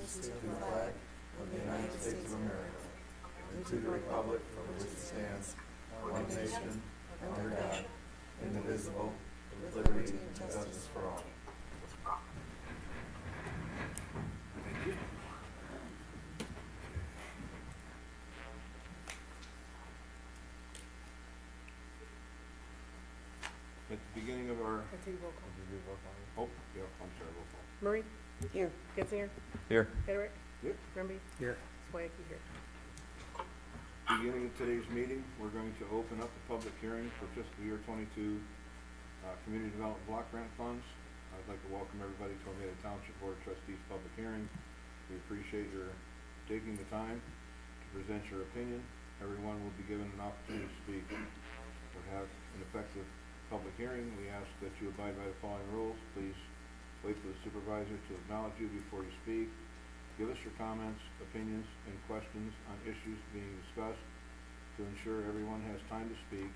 allegiance to the flag of the United States of America and to the republic for which it stands, one nation, under God, indivisible, with liberty and justice for all. Thank you. At the beginning of our, Let's do roll call. oh, yeah, I'm sorry, roll call. Murray? Here. Getzinger? Here. Hedrick? Yep. Grimby? Here. Swayacki here. Beginning of today's meeting, we're going to open up the public hearing for fiscal year 22 Community Development Block Grant Funds. I'd like to welcome everybody to Armada Township Board of Trustees public hearing. We appreciate your taking the time to present your opinion. Everyone will be given an opportunity to speak. We'll have an effective public hearing. We ask that you abide by the following rules. Please wait for the supervisor to acknowledge you before you speak. Give us your comments, opinions, and questions on issues being discussed to ensure everyone has time to speak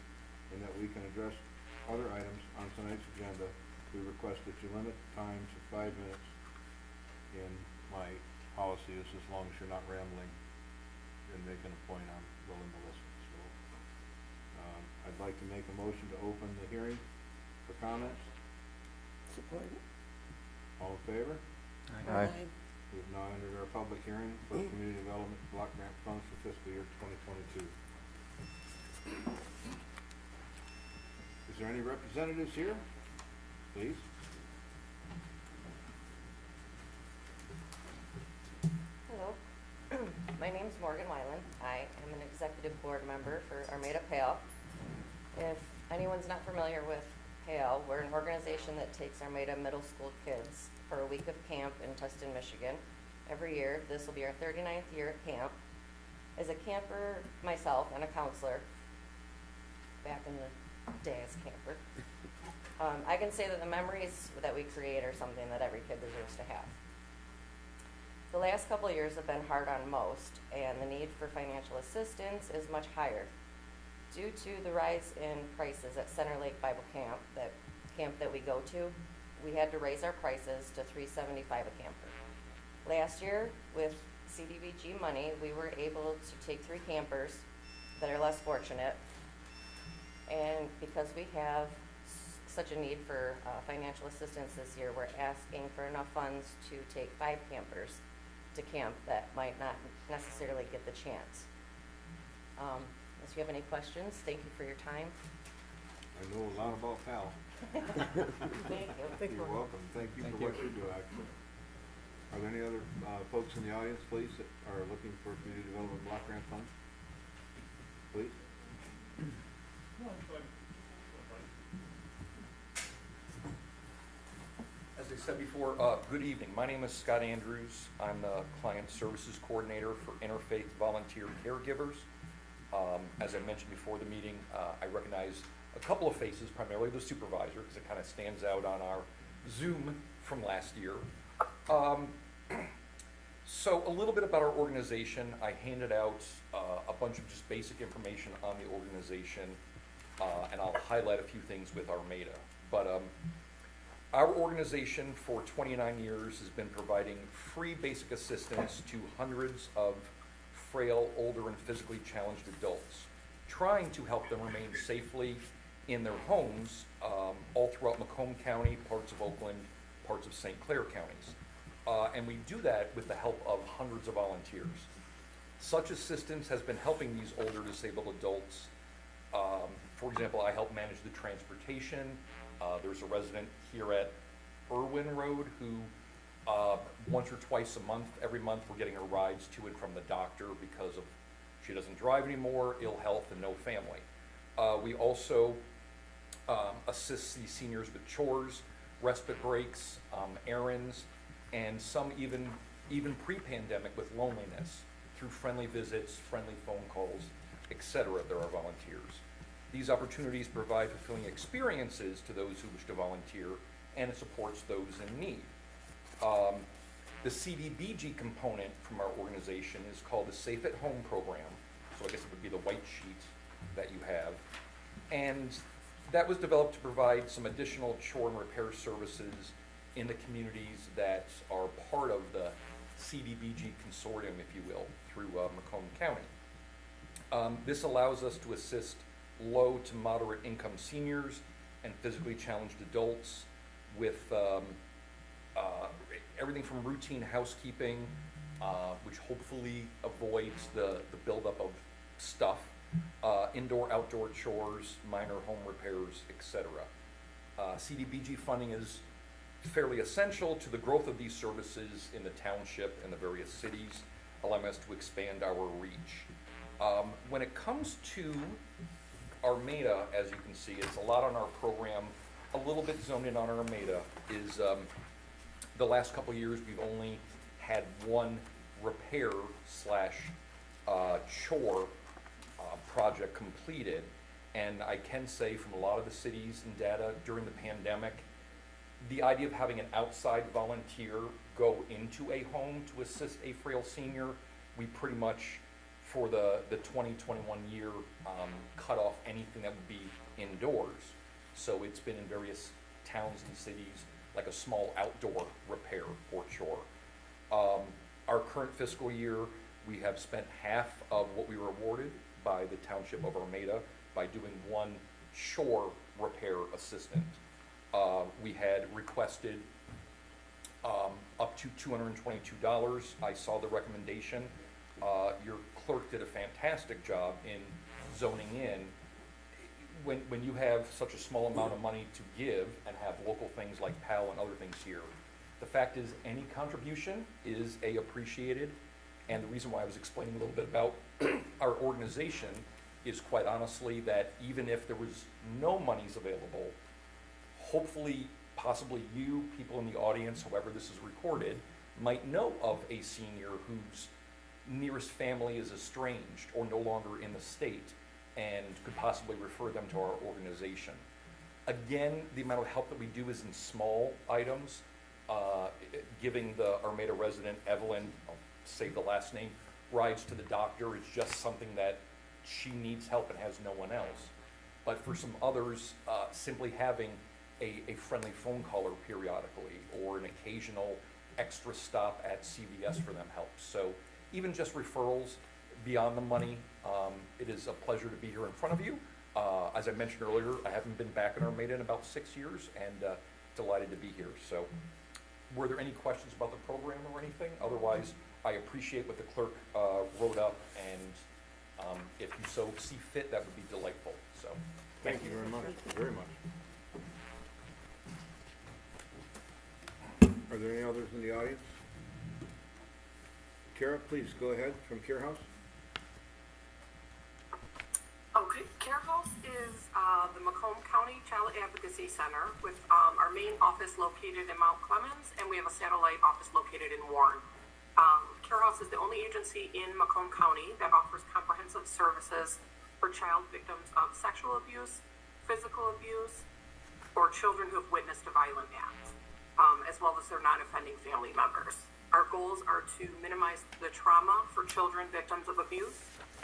and that we can address other items on tonight's agenda. We request that you limit time to 5 minutes. And my policy is as long as you're not rambling and making a point, I'm willing to listen. So I'd like to make a motion to open the hearing for comments. Support. All in favor? Aye. We have now entered our public hearing for Community Development Block Grant Funds for fiscal year 2022. Is there any representatives here? Please. Hello, my name is Morgan Weiland. I am an executive board member for Armada PAL. If anyone's not familiar with PAL, we're an organization that takes Armada middle school kids for a week of camp in Tustin, Michigan. Every year, this will be our 39th year at camp. As a camper myself and a counselor, back in the day as camper, I can say that the memories that we create are something that every kid deserves to have. The last couple of years have been hard on most, and the need for financial assistance is much higher. Due to the rise in prices at Center Lake Bible Camp that we go to, we had to raise our prices to $375 a camper. Last year, with CDBG money, we were able to take 3 campers that are less fortunate, and because we have such a need for financial assistance this year, we're asking for enough funds to take 5 campers to camp that might not necessarily get the chance. Unless you have any questions, thank you for your time. I know a lot about PAL. Thank you. Thank you. You're welcome. Thank you for what you do, actually. Are there any other folks in the audience, please, that are looking for Community Development Block Grant Funds? Please. As I said before, good evening. My name is Scott Andrews. I'm the Client Services Coordinator for Interfaith Volunteer Caregivers. As I mentioned before the meeting, I recognize a couple of faces, primarily the supervisor, because it kind of stands out on our Zoom from last year. So a little bit about our organization. I handed out a bunch of just basic information on the organization, and I'll highlight a few things with Armada. But our organization for 29 years has been providing free basic assistance to hundreds of frail, older, and physically challenged adults, trying to help them remain safely in their homes all throughout Macomb County, parts of Oakland, parts of St. Clair counties. And we do that with the help of hundreds of volunteers. Such assistance has been helping these older disabled adults. For example, I help manage the transportation. There's a resident here at Irwin Road who once or twice a month, every month, we're getting her rides to and from the doctor because of she doesn't drive anymore, ill health, and no family. We also assist these seniors with chores, respite breaks, errands, and some even pre-pandemic with loneliness through friendly visits, friendly phone calls, etc. There are volunteers. These opportunities provide fulfilling experiences to those who wish to volunteer, and it supports those in need. The CDBG component from our organization is called the Safe at Home program. So I guess it would be the white sheet that you have. And that was developed to provide some additional chore and repair services in the communities that are part of the CDBG consortium, if you will, through Macomb County. This allows us to assist low to moderate income seniors and physically challenged adults with everything from routine housekeeping, which hopefully avoids the buildup of stuff, indoor-outdoor chores, minor home repairs, etc. CDBG funding is fairly essential to the growth of these services in the township and the various cities, allowing us to expand our reach. When it comes to Armada, as you can see, it's a lot on our program. A little bit zoned in on Armada is the last couple years we've only had one repair slash chore project completed, and I can say from a lot of the cities and data during the pandemic, the idea of having an outside volunteer go into a home to assist a frail senior, we pretty much, for the 2021 year, cut off anything that would be indoors. So it's been in various towns and cities, like a small outdoor repair or chore. Our current fiscal year, we have spent half of what we were awarded by the Township of Armada by doing one chore repair assistant. We had requested up to $222. I saw the recommendation. Your clerk did a fantastic job in zoning in. When you have such a small amount of money to give and have local things like PAL and other things here, the fact is any contribution is appreciated. And the reason why I was explaining a little bit about our organization is quite honestly that even if there was no monies available, hopefully, possibly you, people in the audience, however this is recorded, might know of a senior whose nearest family is estranged or no longer in the state and could possibly refer them to our organization. Again, the amount of help that we do is in small items. Giving the Armada resident, Evelyn, I'll say the last name, rides to the doctor is just something that she needs help and has no one else. But for some others, simply having a friendly phone caller periodically or an occasional extra stop at CVS for them helps. So even just referrals beyond the money, it is a pleasure to be here in front of you. As I mentioned earlier, I haven't been back in Armada in about 6 years and delighted to be here. So were there any questions about the program or anything? Otherwise, I appreciate what the clerk wrote up, and if you so see fit, that would be delightful. So Thank you very much, very much. Are there any others in the audience? Kara, please go ahead from Care House. Okay, Care House is the Macomb County Child Advocacy Center with our main office located in Mount Clemens, and we have a satellite office located in Warren. Care House is the only agency in Macomb County that offers comprehensive services for child victims of sexual abuse, physical abuse, or children who have witnessed a violent act, as well as their non-offending family members. Our goals are to minimize the trauma for children victims of abuse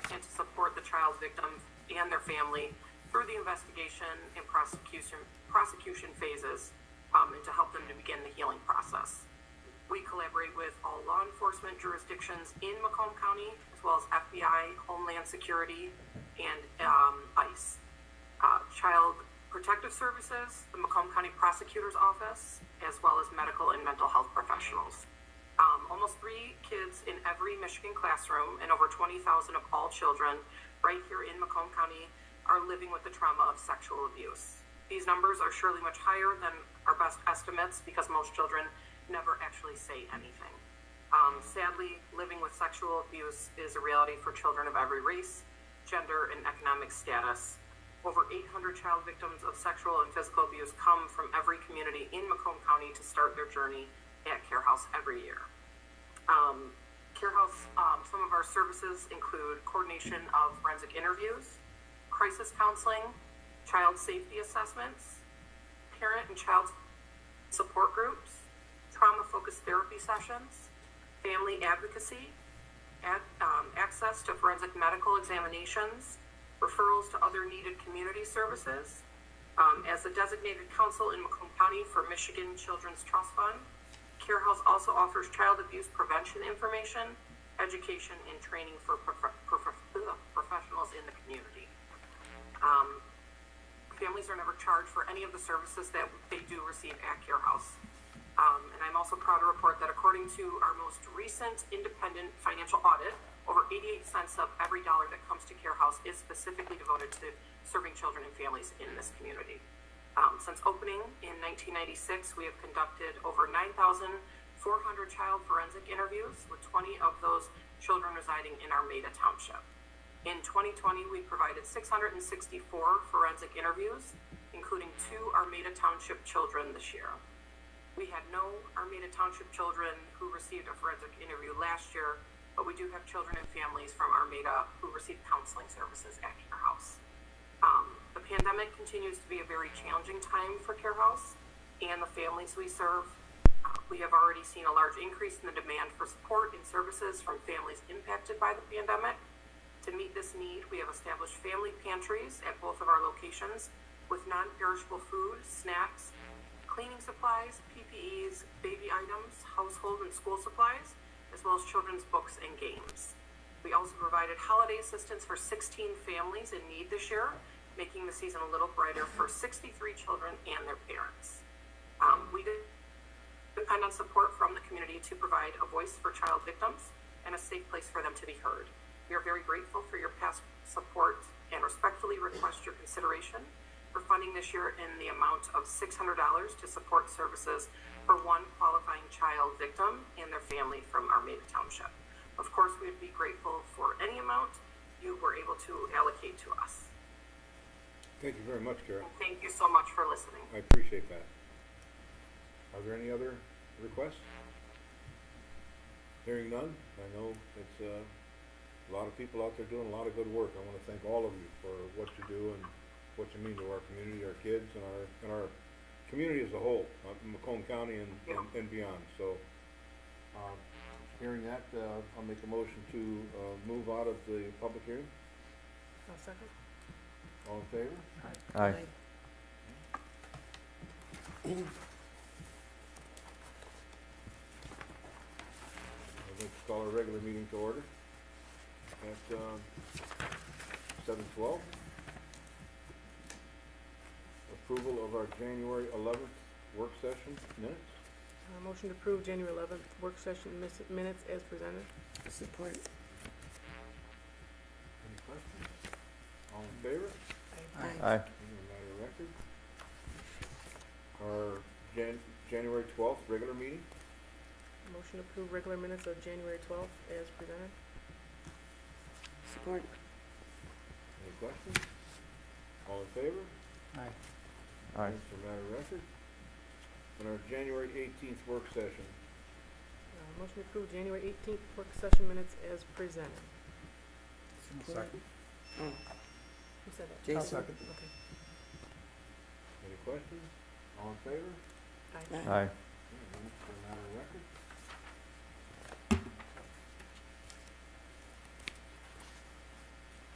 and to support the child victims and their family through the investigation and prosecution phases, and to help them to begin the healing process. We collaborate with all law enforcement jurisdictions in Macomb County, as well as FBI, Homeland Security, and ICE. Child Protective Services, the Macomb County Prosecutor's Office, as well as medical and mental health professionals. Almost 3 kids in every Michigan classroom and over 20,000 of all children right here in Macomb County are living with the trauma of sexual abuse. These numbers are surely much higher than our best estimates because most children never actually say anything. Sadly, living with sexual abuse is a reality for children of every race, gender, and economic status. Over 800 child victims of sexual and physical abuse come from every community in Macomb County to start their journey at Care House every year. Care House, some of our services include coordination of forensic interviews, crisis counseling, child safety assessments, parent and child support groups, trauma-focused therapy sessions, family advocacy, access to forensic medical examinations, referrals to other needed community services. As a designated counsel in Macomb County for Michigan Children's Trust Fund, Care House also offers child abuse prevention information, education, and training for professionals in the community. Families are never charged for any of the services that they do receive at Care House. And I'm also proud to report that according to our most recent independent financial audit, over 88 cents of every dollar that comes to Care House is specifically devoted to serving children and families in this community. Since opening in 1996, we have conducted over 9,400 child forensic interviews, with 20 of those children residing in Armada Township. In 2020, we provided 664 forensic interviews, including 2 Armada Township children this year. We had no Armada Township children who received a forensic interview last year, but we do have children and families from Armada who receive counseling services at Care House. The pandemic continues to be a very challenging time for Care House and the families we serve. We have already seen a large increase in the demand for support and services from families impacted by the pandemic. To meet this need, we have established family pantries at both of our locations with non-perishable food, snacks, cleaning supplies, PPEs, baby items, household and school supplies, as well as children's books and games. We also provided holiday assistance for 16 families in need this year, making the season a little brighter for 63 children and their parents. We depend on support from the community to provide a voice for child victims and a safe place for them to be heard. We are very grateful for your past support and respectfully request your consideration for funding this year in the amount of $600 to support services for one qualifying child victim and their family from Armada Township. Of course, we would be grateful for any amount you were able to allocate to us. Thank you very much, Carol. Thank you so much for listening. I appreciate that. Are there any other requests? Hearing none, I know it's a lot of people out there doing a lot of good work. I want to thank all of you for what you do and what you mean to our community, our kids, and our community as a whole, Macomb County and beyond. So, hearing that, I'll make a motion to move out of the public hearing. I'll second. All in favor? Aye. I'd like to call our regular meeting to order at 7:12. Approval of our January 11th work session minutes. Motion to approve January 11th work session minutes as presented. Support. Any questions? All in favor? Aye. Matter of record. Our January 12th regular meeting. Motion to approve regular minutes of January 12th as presented. Support. Any questions? All in favor? Aye. Thanks for matter of record. And our January 18th work session. Motion to approve January 18th work session minutes as presented. Support. Oh, Who said that? Jason. Okay. Any questions? All in favor? Aye. Aye. Thanks for matter of record.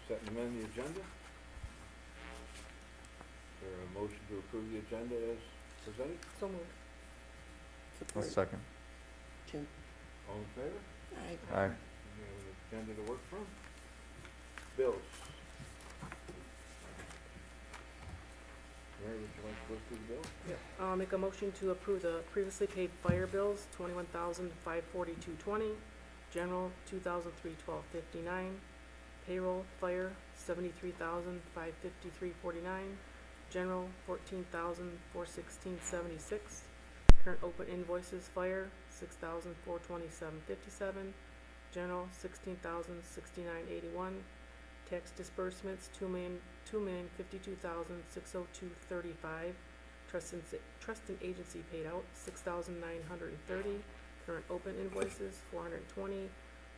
Set and amend the agenda. Is there a motion to approve the agenda as presented? So moved. Support. Second. Jim. All in favor? Aye. Aye. We have an agenda to work from. Bills. Mary, would you like to go through the bills? I'll make a motion to approve the previously paid fire bills, $21,542.20, general, $2,312.59, payroll, fire, $73,553.49, general, $14,416.76, current open invoices, fire, $6,427.57, general, $16,069.81, tax disbursements, $2,052,602.35, trust and agency paid out, $6,930, current open invoices, $420,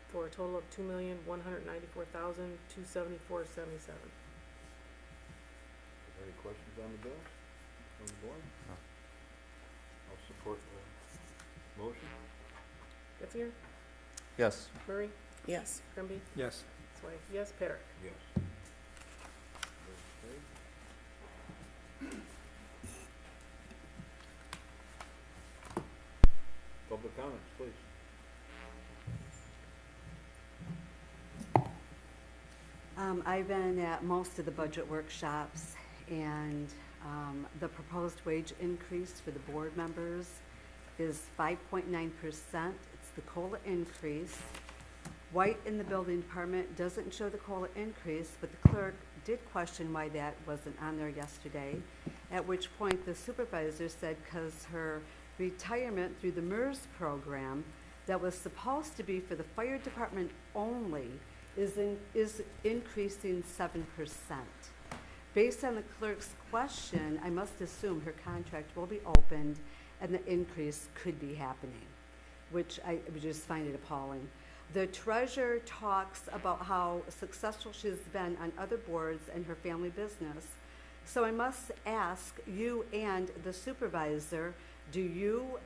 for a total of $2,194,274.77. Any questions on the bills from the board? No. I'll support the motion. Getzinger? Yes. Murray? Yes. Grimby? Yes. Swain? Yes. Parrot? Yes. Okay. Public I've been at most of the budget workshops, and the proposed wage increase for the board members is 5.9%. It's the COLA increase. White in the building department doesn't show the COLA increase, but the clerk did question why that wasn't on there yesterday, at which point the supervisor said because her retirement through the MERS program that was supposed to be for the fire department only is increasing 7%. Based on the clerk's question, I must assume her contract will be opened and the increase could be happening, which I just find it appalling. The treasurer talks about how successful she's been on other boards and her family business. So I must ask you and the supervisor, do you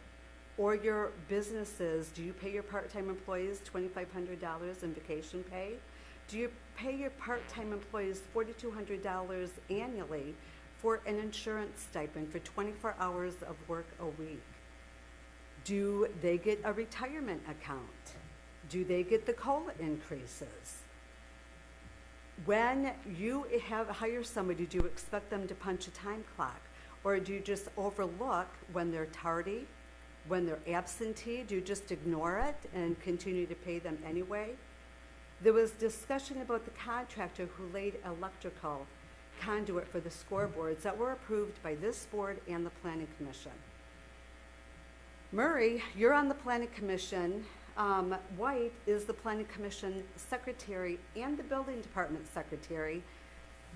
or your businesses, do you pay your part-time employees $2,500 in vacation pay? Do you pay your part-time employees $4,200 annually for an insurance stipend for 24 hours of work a week? Do they get a retirement account? Do they get the COLA increases? When you hire somebody, do you expect them to punch a time clock? Or do you just overlook when they're tardy, when they're absentee? Do you just ignore it and continue to pay them anyway? There was discussion about the contractor who laid electrical conduit for the scoreboards that were approved by this board and the Planning Commission. Murray, you're on the Planning Commission. White is the Planning Commission secretary and the Building Department secretary.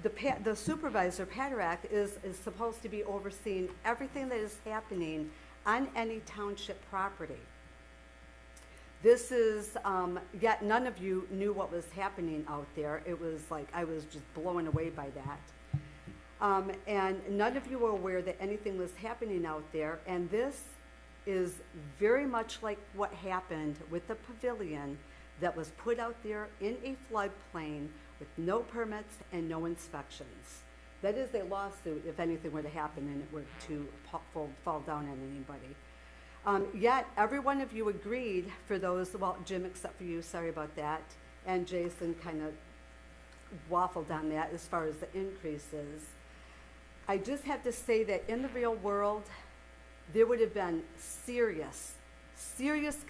The supervisor, Paderak, is supposed to be overseeing everything that is happening on any township property. This is, yet none of you knew what was happening out there. It was like I was just blown away by that. And none of you were aware that anything was happening out there. And this is very much like what happened with the pavilion that was put out there in a floodplain with no permits and no inspections. That is a lawsuit if anything were to happen and it were to fall down on anybody. Yet every one of you agreed for those, well, Jim, except for you, sorry about that, and Jason kind of waffled on that as far as the increases. I just have to say that in the real world, there would have been serious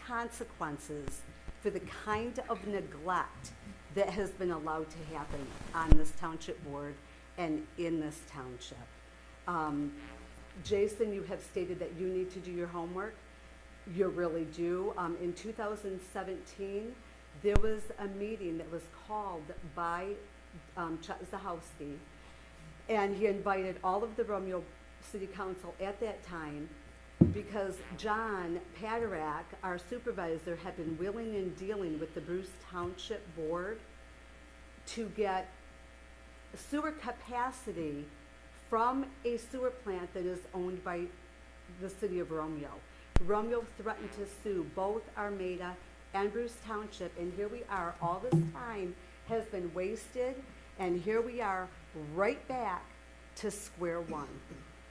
consequences for the kind of neglect that has been allowed to happen on this township board and in this township. Jason, you have stated that you need to do your homework. You really do. In 2017, there was a meeting that was called by Chuck Zahowski, and he invited all of the Romeo City Council at that time because John Paderak, our supervisor, had been wheeling and dealing with the Bruce Township Board to get sewer capacity from a sewer plant that is owned by the city of Romeo. Romeo threatened to sue both Armada and Bruce Township, and here we are. All this time has been wasted, and here we are right back to square one.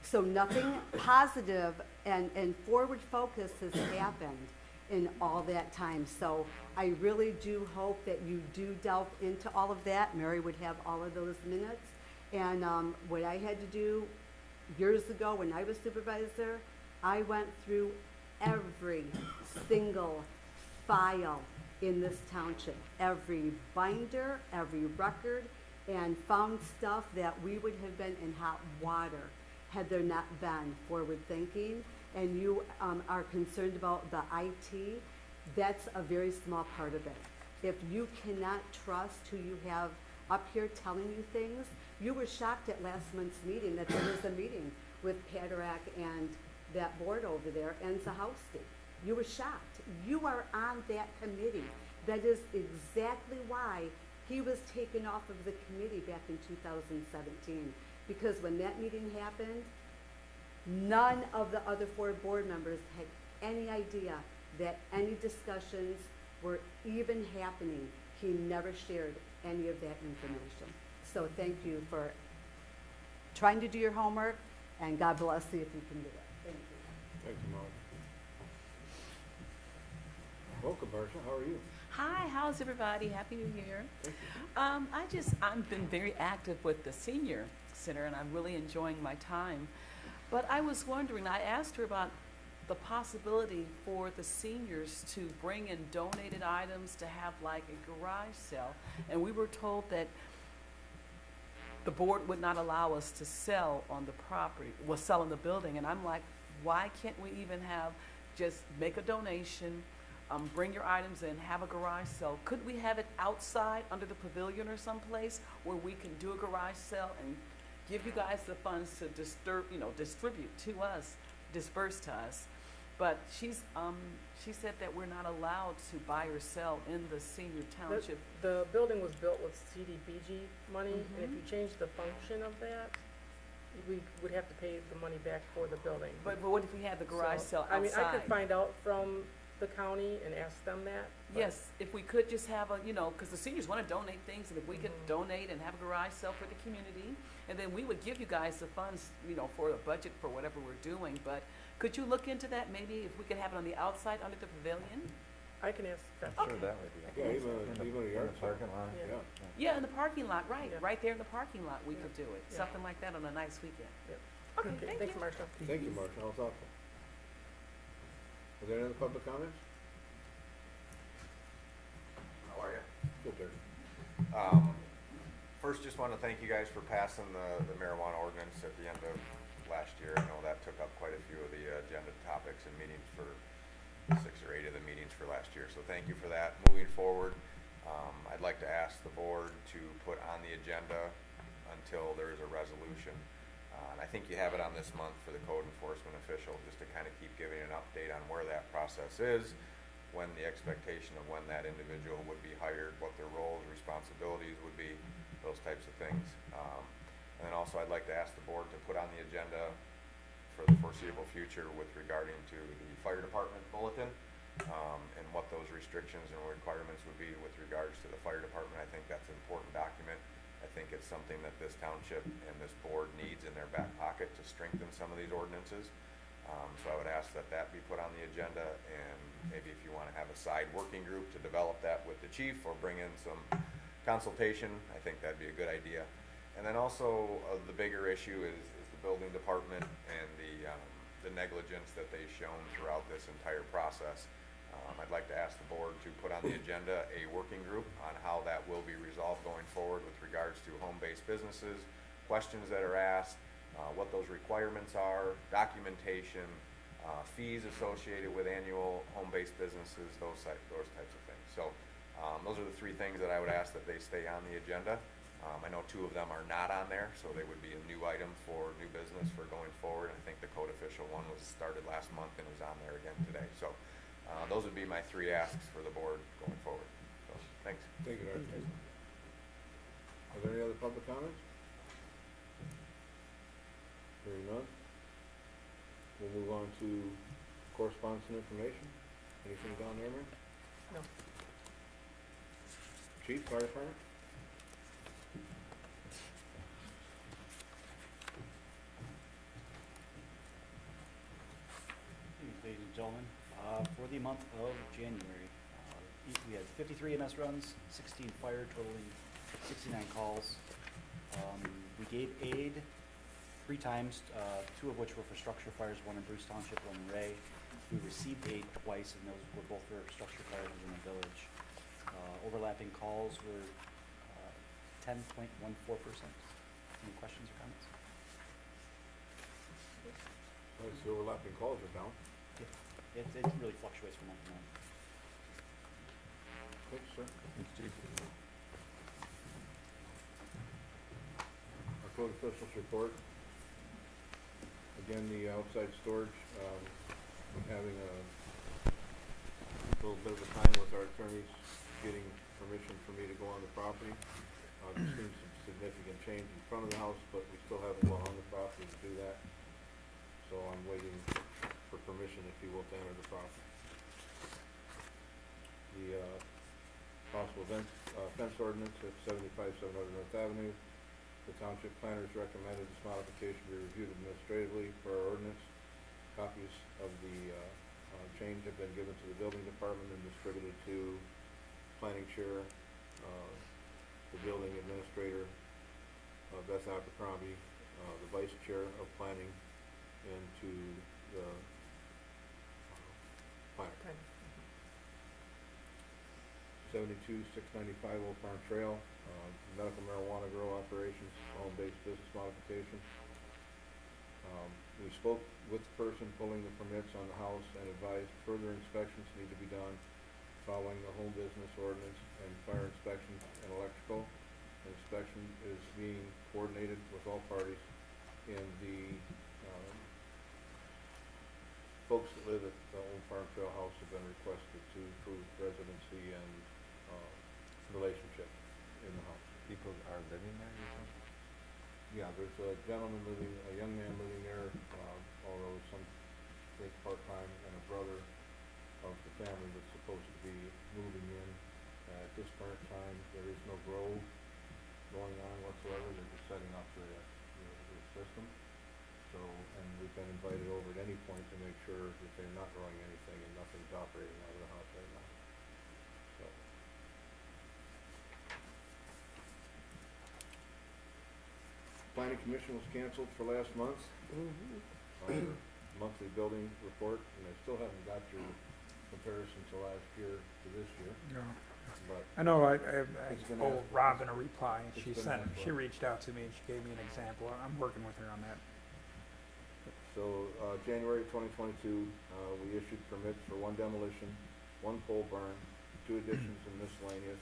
So nothing positive and forward focus has happened in all that time. So I really do hope that you do delve into all of that. Mary would have all of those minutes. And what I had to do years ago when I was supervisor, I went through every single file in this township, every binder, every record, and found stuff that we would have been in hot water had there not been forward thinking. And you are concerned about the IT, that's a very small part of it. If you cannot trust who you have up here telling you things, you were shocked at last month's meeting that there was a meeting with Paderak and that board over there and Zahowski. You were shocked. You are on that committee. That is exactly why he was taken off of the committee back in 2017. Because when that meeting happened, none of the other 4 board members had any idea that any discussions were even happening. He never shared any of that information. So thank you for trying to do your homework, and God bless you if you can do it. Thank you. Thank you, Molly. Welcome. Marcia, how are you? Hi, how's everybody? Happy New Year. Thank you. I've been very active with the senior center and I'm really enjoying my time. But I was wondering, I asked her about the possibility for the seniors to bring in donated items to have like a garage sale. And we were told that the board would not allow us to sell on the property, well, sell in the building. And I'm like, why can't we even have, just make a donation, bring your items in, have a garage sale? Couldn't we have it outside under the pavilion or someplace where we can do a garage sale and give you guys the funds to distribute to us, disperse to us? But she said that we're not allowed to buy or sell in the senior township. The building was built with CDBG money, and if you change the function of that, we would have to pay the money back for the building. But what if we had the garage So, sale outside? I mean, I could find out from the county and ask them that. but- Yes, if we could just have a, because the seniors want to donate things, and if we could donate and have a garage sale for the community, and then we would give you guys the funds, for the budget for whatever we're doing. But could you look into that, maybe if we could have it on the outside under the pavilion? I can ask that. I'm sure that would be. Yeah, even a yard sale. lot. Yeah. Yeah. Yeah, in the parking lot, right, Yeah. right there in the parking lot, we could do it, Yeah. something like that on a nice weekend. Yep. Okay, thank Thanks, you. Marcia. Thank you, Marcia, how thoughtful. Are there any other public comments? How are you? Good, Terry. First, just want to thank you guys for passing the marijuana ordinance at the end of last year. I know that took up quite a few of the agenda topics and meetings for 6 or 8 of the meetings for last year, so thank you for that. Moving forward, I'd like to ask the board to put on the agenda until there is a resolution. And I think you have it on this month for the code enforcement official, just to kind of keep giving an update on where that process is, when the expectation of when that individual would be hired, what their roles, responsibilities would be, those types of things. And then also I'd like to ask the board to put on the agenda for the foreseeable future with regarding to the fire department bulletin, and what those restrictions and requirements would be with regards to the fire department. I think that's an important document. I think it's something that this township and this board needs in their back pocket to strengthen some of these ordinances. So I would ask that that be put on the agenda, and maybe if you want to have a side working group to develop that with the chief or bring in some consultation, I think that'd be a good idea. And then also, the bigger issue is the building department and the negligence that they've shown throughout this entire process. I'd like to ask the board to put on the agenda a working group on how that will be resolved going forward with regards to home-based businesses, questions that are asked, what those requirements are, documentation, fees associated with annual home-based businesses, those types of things. So those are the 3 things that I would ask that they stay on the agenda. I know 2 of them are not on there, so they would be a new item for new business for going forward. I think the code official one was started last month and is on there again today. So those would be my 3 asks for the board going forward. So, thanks. Thank you, Art. Are there any other public comments? Hearing none. We'll move on to correspondence and information. Anything down there, Mary? No. Chief, fire department? Ladies and gentlemen, for the month of January, we had 53 EMS runs, 16 fire, totaling 69 calls. We gave aid 3 times, 2 of which were for structure fires, 1 in Bruce Township, 1 in Ray. We received aid twice, and those were both for structure fires within the village. Overlapping calls were 10.14%. Any questions or comments? The overlapping calls are down. It really fluctuates from month to month. Thanks, sir. Thanks, Chief. Our code officials report. Again, the outside storage, I'm having a little bit of a time with our attorneys getting permission for me to go on the property. There's been some significant change in front of the house, but we still haven't gone on the property to do that. So I'm waiting for permission, if you will, to enter the property. The possible fence ordinance at 75 700 North Avenue. The township planners recommended this modification be reviewed administratively for our ordinance. Copies of the change have been given to the building department and distributed to planning chair, the building administrator, Beth Abercrombie, the vice chair of planning, and to the planner. Okay. 72-695 Old Farm Trail, medical marijuana grow operations, home-based business modification. We spoke with the person pulling the permits on the house and advised further inspections need to be done following the home business ordinance and fire inspections and electrical. Inspection is being coordinated with all parties, and the folks that live at the Old Farm Trail house have been requested to prove residency and relationship in the house. People are living there, you think? Yeah, there's a gentleman living, a young man living there, although some think part-time, and a brother of the family that's supposed to be moving in. At this current time, there is no grow going on whatsoever, they're just setting up the system. So, and we've been invited over at any point to make sure that they're not growing anything and nothing's operating out of the house right now. So. Planning commission was canceled for last month. Monthly building report, and I still haven't got your comparison to last year to this year, No. but I know I It's been owe asked for. Robin a reply, and It's she been asked she for. reached out to me and she gave me an example. I'm working with her on that. So, January 2022, we issued permits for 1 demolition, 1 pole barn, 2 additions and miscellaneous,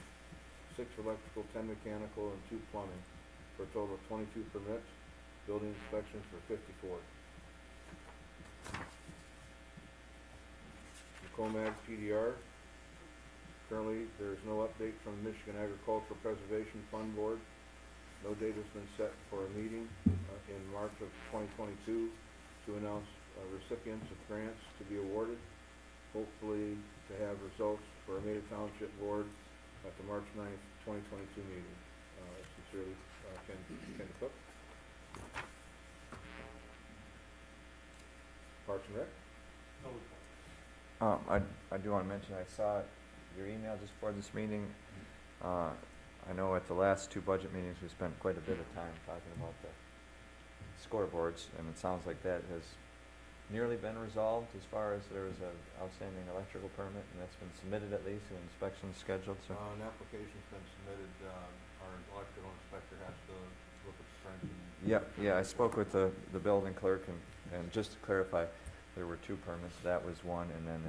6 electrical, 10 mechanical, and 2 plumbing, for a total of 22 permits, building inspections for 54. Macomb PDR, currently there is no update from the Michigan Agricultural Preservation Fund Board. No date has been set for a meeting in March of 2022 to announce recipients of grants to be awarded, hopefully to have results for Armada Township Board at the March 9th, 2022 meeting. Sincerely, Ken Cook. Parks and Rec? I do want to mention, I saw your email just before this meeting. I know at the last 2 budget meetings, we spent quite a bit of time talking about the scoreboards, and it sounds like that has nearly been resolved as far as there was an outstanding electrical permit, and that's been submitted at least, and inspection scheduled, so. An application's been submitted, our electrical inspector has to look at the strength and. Yeah, I spoke with the building clerk, and just to clarify, there were 2 permits, that was one, and then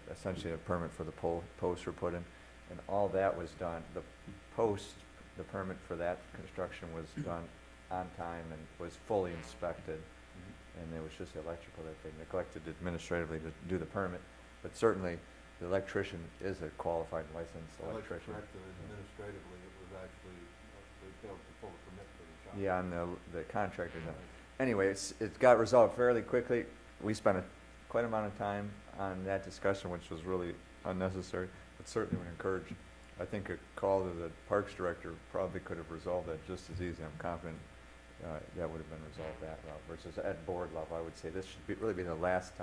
essentially a permit for the posts were put in, and all that was done, the permit for that construction was done on time and was fully inspected, and there was just the electrical that they neglected administratively to do the permit, but certainly the electrician is a qualified licensed I'd like to electrician. correct that administratively, it was actually, they failed to pull a permit for the job. Yeah, and the contractor, anyway, it got resolved fairly quickly. We spent quite amount of time on that discussion, which was really unnecessary, but certainly would encourage. I think a call to the Parks Director probably could have resolved that just as easy. I'm confident that would have been resolved that route versus at board level. I would say this should really be the last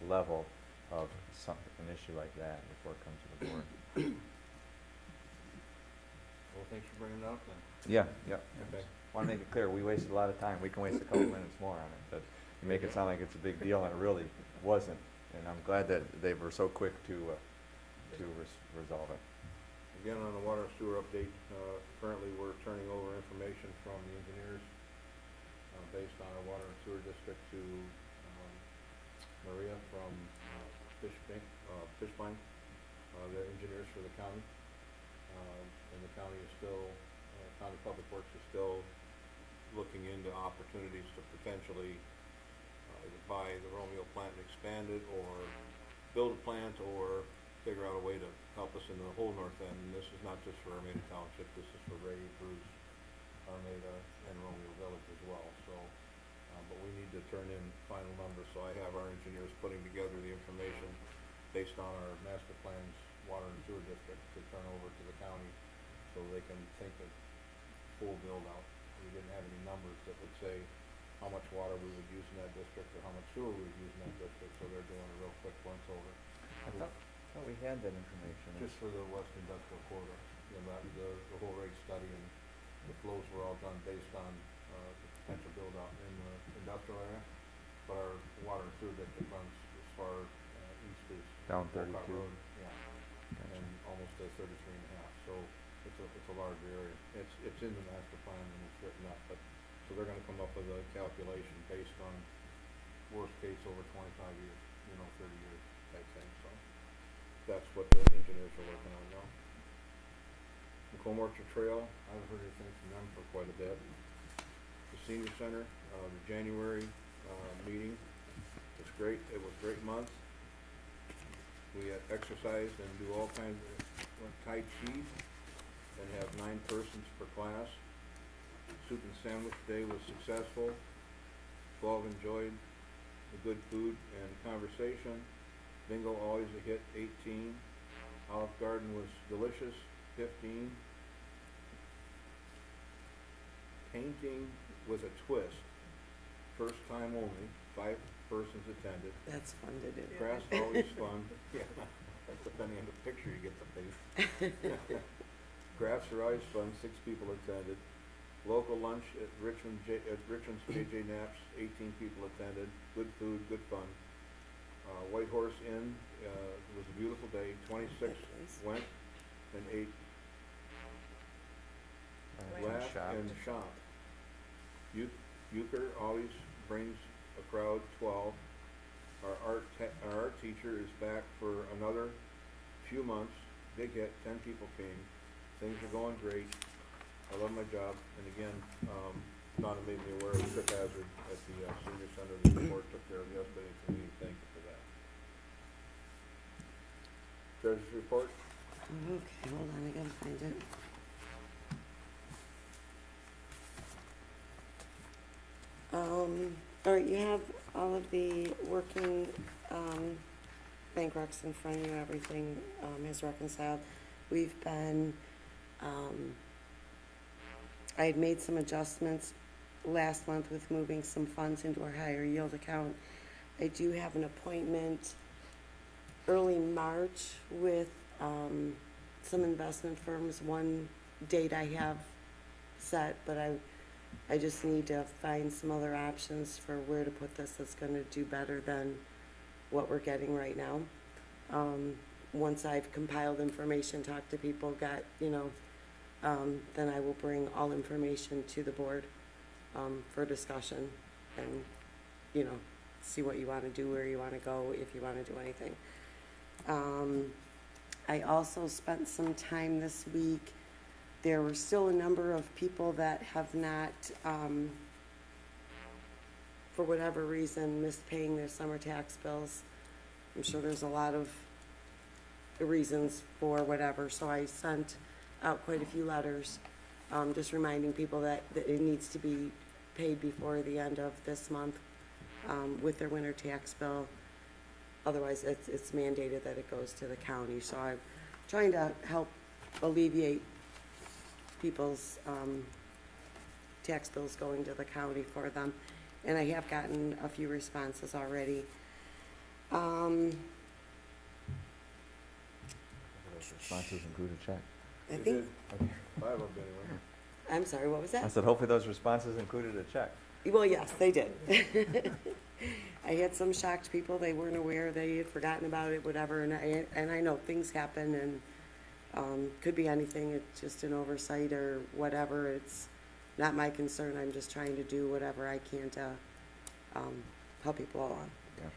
level of an issue like that before it comes to the board. Well, thanks for bringing it up then. Yeah. Okay. Want to make it clear, we wasted a lot of time. We can waste a couple minutes more on it, but you make it sound like it's a big deal, and it really wasn't. And I'm glad that they were so quick to resolve it. Again, on the water and sewer update, currently we're turning over information from the engineers based on our water and sewer district to Maria from Fishbein, the engineers for the county. And the county is still, County Public Works is still looking into opportunities to potentially either buy the Romeo plant and expand it, or build a plant, or figure out a way to help us in the whole north end. And this is not just for Armada Township, this is for Ray, Bruce, Armada, and Romeo Village as well. So, but we need to turn in final numbers, so I have our engineers putting together the information based on our master plans, water and sewer district, to turn over to the county, so they can think of full build out. We didn't have any numbers that would say how much water we would use in that district or how much sewer we would use in that district, so they're doing a real quick once over. send that information? Just for the West Industrial Corridor, you know, the whole rate study and the flows were all done based on, the potential build out in the industrial area. But our water and sewer district runs as far, east as Down Wolcott 32. Road, yeah, and almost to 33 and a half, so it's a large area. It's in the master plan and it's written up, but, so they're gonna come up with a calculation based on worst case over 25 years, 30 years type thing, so. That's what the engineers are working on now. Macomb Orchard Trail, I haven't heard anything from them for quite a bit. The senior center, the January, meeting, it's great, it was a great month. We had exercised and do all kinds of Tai Chi and have 9 persons per class. Soup and sandwich day was successful. 12 enjoyed the good food and conversation. Bingo always a hit, 18. Olive Garden was delicious, 15. Painting with a twist, first time only, 5 persons attended. That's fun to do. Crafts always fun. Yeah, depending on the picture you get to paint. Crafts are always fun, 6 people attended. Local lunch at Richmond's JJ Knapp's, 18 people attended. Good food, good fun. White Horse Inn, was a beautiful day. 26 went and ate, laughed and shopped. Euchre always brings a crowd, 12. Our art teacher is back for another few months. Big hit, 10 people came. Things are going great. I love my job. And again, Donna made me aware of the trip hazard at the senior center that the board took care of yesterday. So we thank you for that. Treasurer's report. Okay, hold on, I gotta find it. All right, you have all of the working, bank recs in front of you, everything, is reconciled. We've been, I had made some adjustments last month with moving some funds into our higher yield account. I do have an appointment early March with, some investment firms. One date I have set, but I just need to find some other options for where to put this that's gonna do better than what we're getting right now. Once I've compiled information, talked to people, got, then I will bring all information to the board, for discussion and, see what you wanna do, where you wanna go, if you wanna do anything. I also spent some time this week. There were still a number of people that have not, for whatever reason, missed paying their summer tax bills. I'm sure there's a lot of reasons for whatever, so I sent out quite a few letters, just reminding people that it needs to be paid before the end of this month, with their winter tax bill. Otherwise, it's mandated that it goes to the county, so I'm trying to help alleviate people's tax bills going to the county for them, and I have gotten a few responses already. Those responses include a check. I They think, did. 5 of them anyway. I'm sorry, what was I that? said, hopefully those responses included a check. Well, yes, they did. I had some shocked people, they weren't aware, they had forgotten about it, whatever, and I know things happen, and could be anything, it's just an oversight or whatever. It's not my concern, I'm just trying to do whatever I can to help people along. Yeah.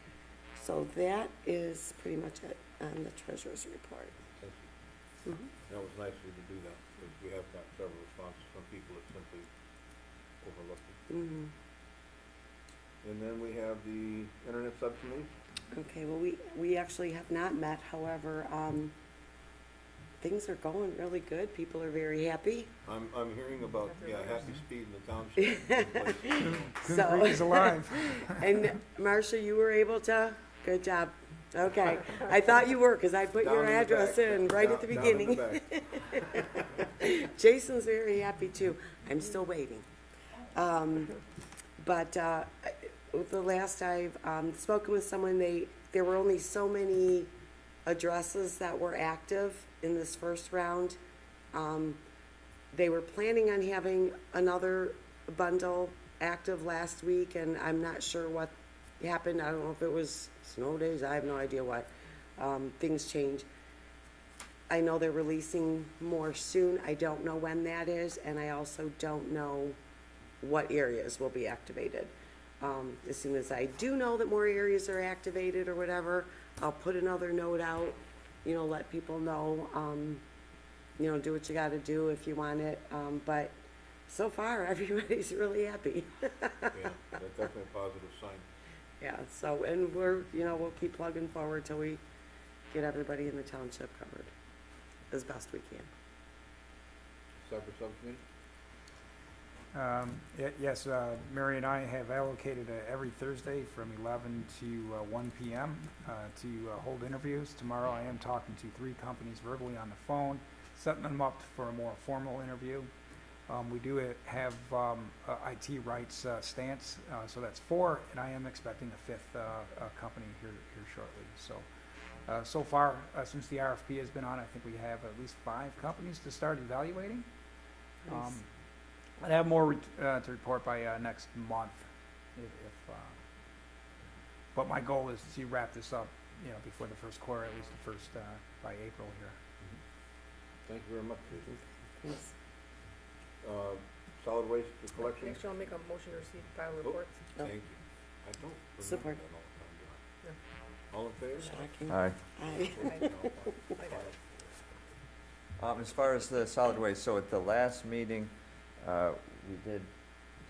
So that is pretty much it on the treasurer's report. Thank you. Mhm. That was nice of you to do that, because we have got several responses from people that simply overlooked it. Mhm. And then we have the internet subcommittee. Okay, well, we actually have not met, however, things are going really good, people are very happy. I'm hearing about, happy speed in the township. So, He's alive. and Marcia, you were able to? Good job. Okay, I thought you were, because I put your Down in the address back. in right at the Down in the beginning. back. Jason's very happy too. I'm still waiting. But the last I've spoken with someone, there were only so many addresses that were active in this first round. They were planning on having another bundle active last week, and I'm not sure what happened. I don't know if it was snow days, I have no idea what. Things change. I know they're releasing more soon. I don't know when that is, and I also don't know what areas will be activated. As soon as I do know that more areas are activated or whatever, I'll put another note out, let people know, do what you gotta do if you want it. But so far, everybody's really happy. Yeah, that's definitely a positive sign. Yeah, so, and we'll keep plugging forward till we get everybody in the township covered as best we can. Separate subcommittee? Yes, Mary and I have allocated every Thursday from 11 to 1 p.m. To hold interviews. Tomorrow I am talking to 3 companies verbally on the phone, setting them up for a more formal interview. We do have IT rights stance, so that's 4, and I am expecting a 5th company here shortly. So far, since the RFP has been on, I think we have at least 5 companies to start evaluating. Nice. I have more to report by next month. But my goal is to wrap this up, before the first quarter, at least the first by April here. Thank you very much, Jason. Thanks. Solid waste collection? Next, I'll make a motion to receive file Oh. reports. Thank you. I don't remember Support. that all the time, do I? All in favor? Shocking. Aye. Aye. As far as the solid waste, so at the last meeting, we did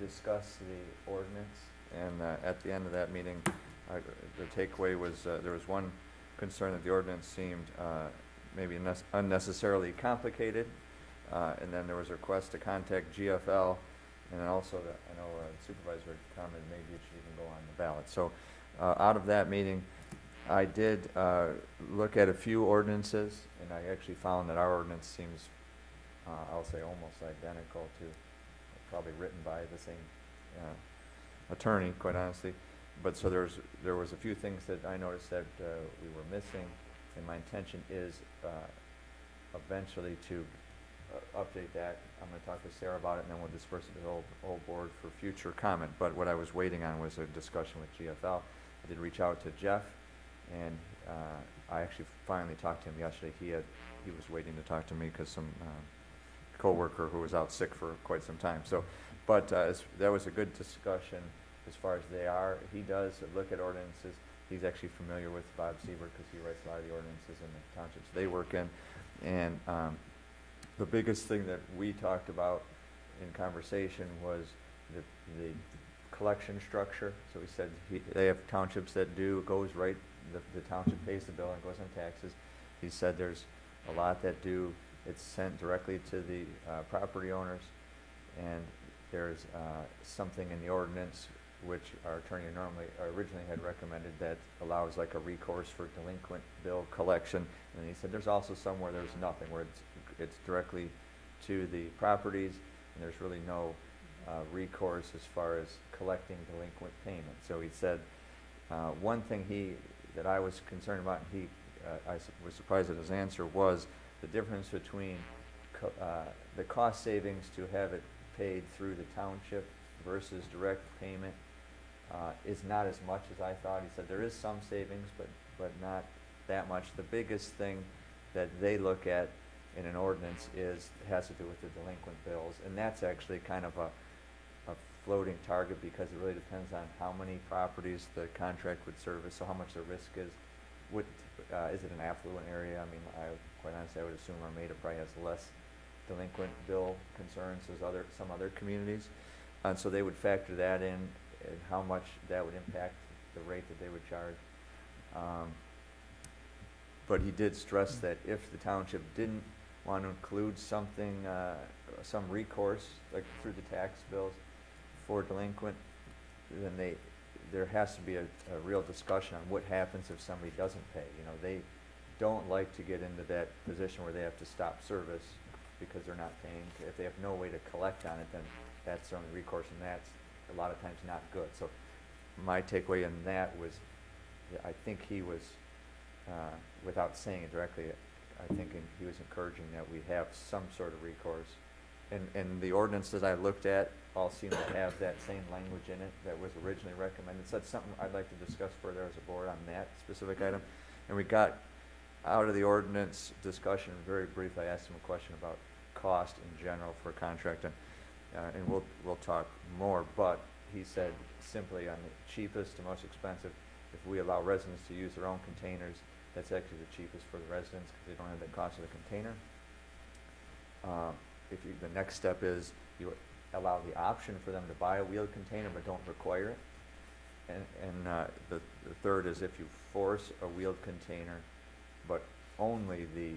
discuss the ordinance, and at the end of that meeting, the takeaway was, there was one concern that the ordinance seemed maybe unnecessarily complicated, and then there was a request to contact GFL, and then also, I know the supervisor had commented maybe it should even go on the ballot. So out of that meeting, I did look at a few ordinances, and I actually found that our ordinance seems, I'll say, almost identical to, probably written by the same attorney, quite honestly. But so there was a few things that I noticed that we were missing, and my intention is eventually to update that. I'm going to talk to Sarah about it, and then we'll disperse it to the whole board for future comment. But what I was waiting on was a discussion with GFL. I did reach out to Jeff, and I actually finally talked to him yesterday. He was waiting to talk to me because some coworker who was out sick for quite some time. So, but that was a good discussion as far as they are. He does look at ordinances. He's actually familiar with Bob Siebert because he writes a lot of the ordinances in the townships they work in. And the biggest thing that we talked about in conversation was the collection structure. So he said they have townships that goes right, the township pays the bill and goes on taxes. He said there's a lot that it's sent directly to the property owners, and there's something in the ordinance which our attorney originally had recommended that allows like a recourse for delinquent bill collection. And he said there's also somewhere there's nothing, where it's directly to the properties, and there's really no recourse as far as collecting delinquent payment. So he said one thing that I was concerned about, and I was surprised at his answer, was the difference between the cost savings to have it paid through the township versus direct payment is not as much as I thought. He said there is some savings, but not that much. The biggest thing that they look at in an ordinance has to do with the delinquent bills, and that's actually kind of a floating target because it really depends on how many properties the contract would service, so how much the risk is. Is it an affluent area? I mean, quite honestly, I would assume Armada probably has less delinquent bill concerns as some other communities. And so they would factor that in and how much that would impact the rate that they would charge. But he did stress that if the township didn't want to include something, some recourse, like through the tax bills for delinquent, then there has to be a real discussion on what happens if somebody doesn't pay. They don't like to get into that position where they have to stop service because they're not paying. If they have no way to collect on it, then that's their only recourse, and that's a lot of times not good. So my takeaway in that was, I think he was without saying it directly, I think he was encouraging that we have some sort of recourse. And the ordinances I looked at all seem to have that same language in it that was originally recommended. So that's something I'd like to discuss further as a board on that specific item. And we got out of the ordinance discussion very briefly. I asked him a question about cost in general for a contract, and we'll talk more. But he said simply on the cheapest to most expensive, if we allow residents to use their own containers, that's actually the cheapest for the residents because they don't have the cost of the container. The next step is you allow the option for them to buy a wheeled container but don't require it. And the third is if you force a wheeled container, but only the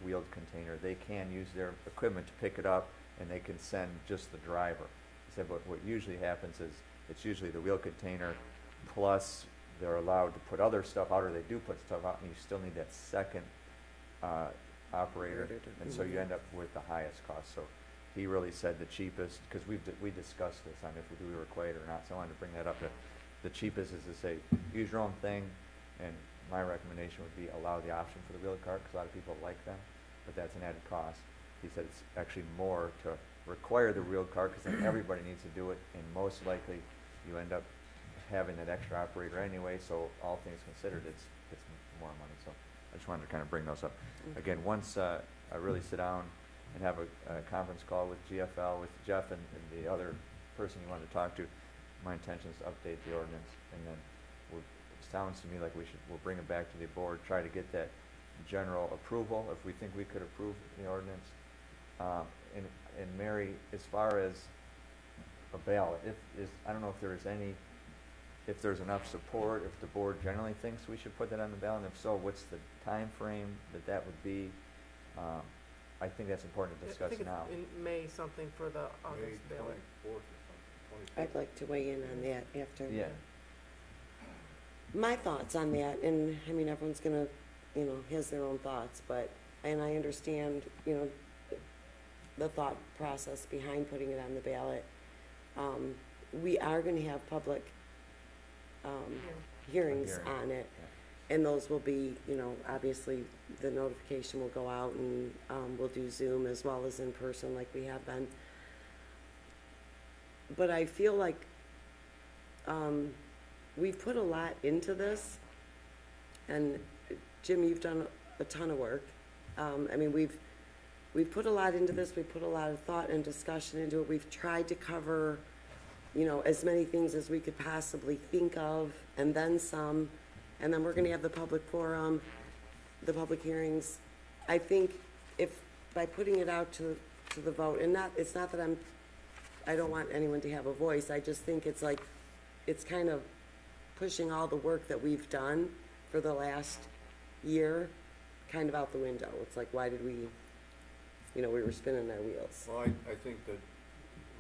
wheeled container, they can use their equipment to pick it up and they can send just the driver. He said, but what usually happens is it's usually the wheeled container plus they're allowed to put other stuff out, or they do put stuff out, and you still need that second operator, and so you end up with the highest cost. So he really said the cheapest, because we discussed this on if we require it or not, so I wanted to bring that up. That the cheapest is to say, use your own thing, and my recommendation would be allow the option for the wheeled cart, because a lot of people like them, but that's an added cost. He said it's actually more to require the wheeled cart, because then everybody needs to do it, and most likely you end up having that extra operator anyway, so all things considered, it's more money. So I just wanted to kind of bring those up. Again, once I really sit down and have a conference call with GFL, with Jeff and the other person you wanted to talk to, my intention is to update the ordinance, and then it sounds to me like we'll bring it back to the board, try to get that general approval if we think we could approve the ordinance. And Mary, as far as a ballot, I don't know if there's enough support, if the board generally thinks we should put that on the ballot, and if so, what's the time frame that would be? I think that's important to discuss now. I think it's in May something for the August May ballot. 24th or something, 25th. I'd like to weigh in on that after. Yeah. My thoughts on that, and I mean, everyone's gonna, has their own thoughts, and I understand, the thought process behind putting it on the ballot. We are gonna have public, hearings hearing, on it. yeah. And those will be, obviously, the notification will go out and, we'll do Zoom as well as in person like we have been. But I feel like, we put a lot into this, and Jim, you've done a ton of work. I mean, we've put a lot into this, we put a lot of thought and discussion into it, we've tried to cover, as many things as we could possibly think of, and then some, and then we're gonna have the public forum, the public hearings. I think if, by putting it out to the vote, and it's not that I don't want anyone to have a voice, I just think it's like, it's kind of pushing all the work that we've done for the last year kind of out the window. It's like, why did we were spinning our wheels. Well, I think that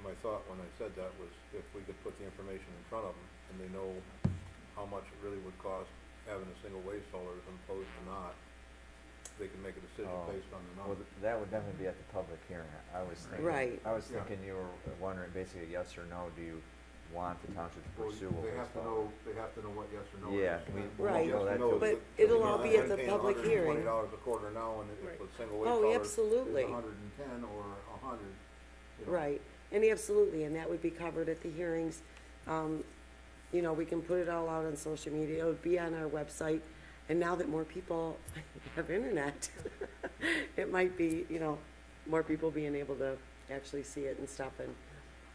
my thought when I said that was if we could put the information in front of them and they know how much it really would cost having a single waste hauler as opposed to not, they can make a decision based on the Well, numbers. that would definitely be at the public hearing. I was thinking. Right. I was Yeah. thinking you were wondering basically yes or no, do you want the township to Well, pursue a they waste have to hauler? know, they have to know what yes or no is. Yeah, we Right. know that Yes or no too. is But that- it'll you all know, be I'm at the paying public hearing. $120 a quarter now, and if Right. a single waste Oh, hauler is absolutely. 110 or 100. Right, and absolutely, and that would be covered at the hearings. We can put it all out on social media, it would be on our website, and now that more people have internet, it might be, more people being able to actually see it and stuff, and,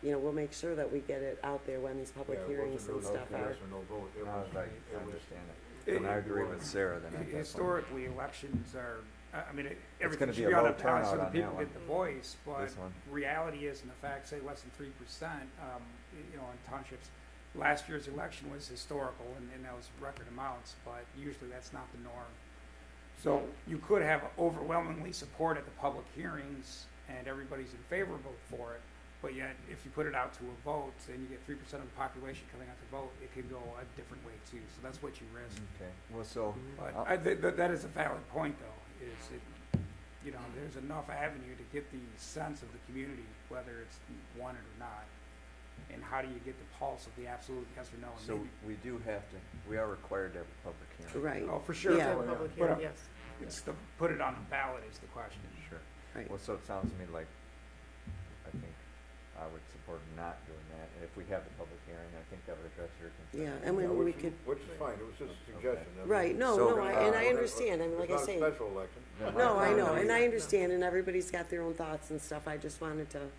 we'll make sure that we get it out there when these public Yeah, it hearings and wasn't stuff really are. yes or no vote. It No, was- I it was- understand it. And I agree with Sarah then. at that point. Historically, elections are, I mean, gonna everything be should a be on low the ballot so turnout that on people that get one. the voice, but This one. reality is, in the fact, say less than 3%, in townships. Last year's election was historical, and that was record amounts, but usually that's not the norm. So you could have overwhelmingly support at the public hearings, and everybody's in favorable for it, but yet, if you put it out to a vote, and you get 3% of the population coming out to vote, it could go a different way too, so that's what you risk. Okay, well, so, But I'll- that is a valid point, though, is it, there's enough avenue to get the sense of the community, whether it's wanted or not. and how do you get the pulse of the absolute yes or no? And So maybe- we are required to have a public hearing. Right. Oh, for sure. Yeah. To have a public But, hearing, yes. It's to put it on the ballot is the question. Sure. Right. Well, so it sounds to me like, I think I would support not doing that, and if we have the public hearing, I think that would address your concern. Yeah, and when we could, Which is fine, it was just a suggestion. I mean, right, no, So, no, and I uh, understand, I mean, like I say. It's not a special election. No, I know, and I No. understand, and everybody's got their own thoughts and stuff, I just wanted to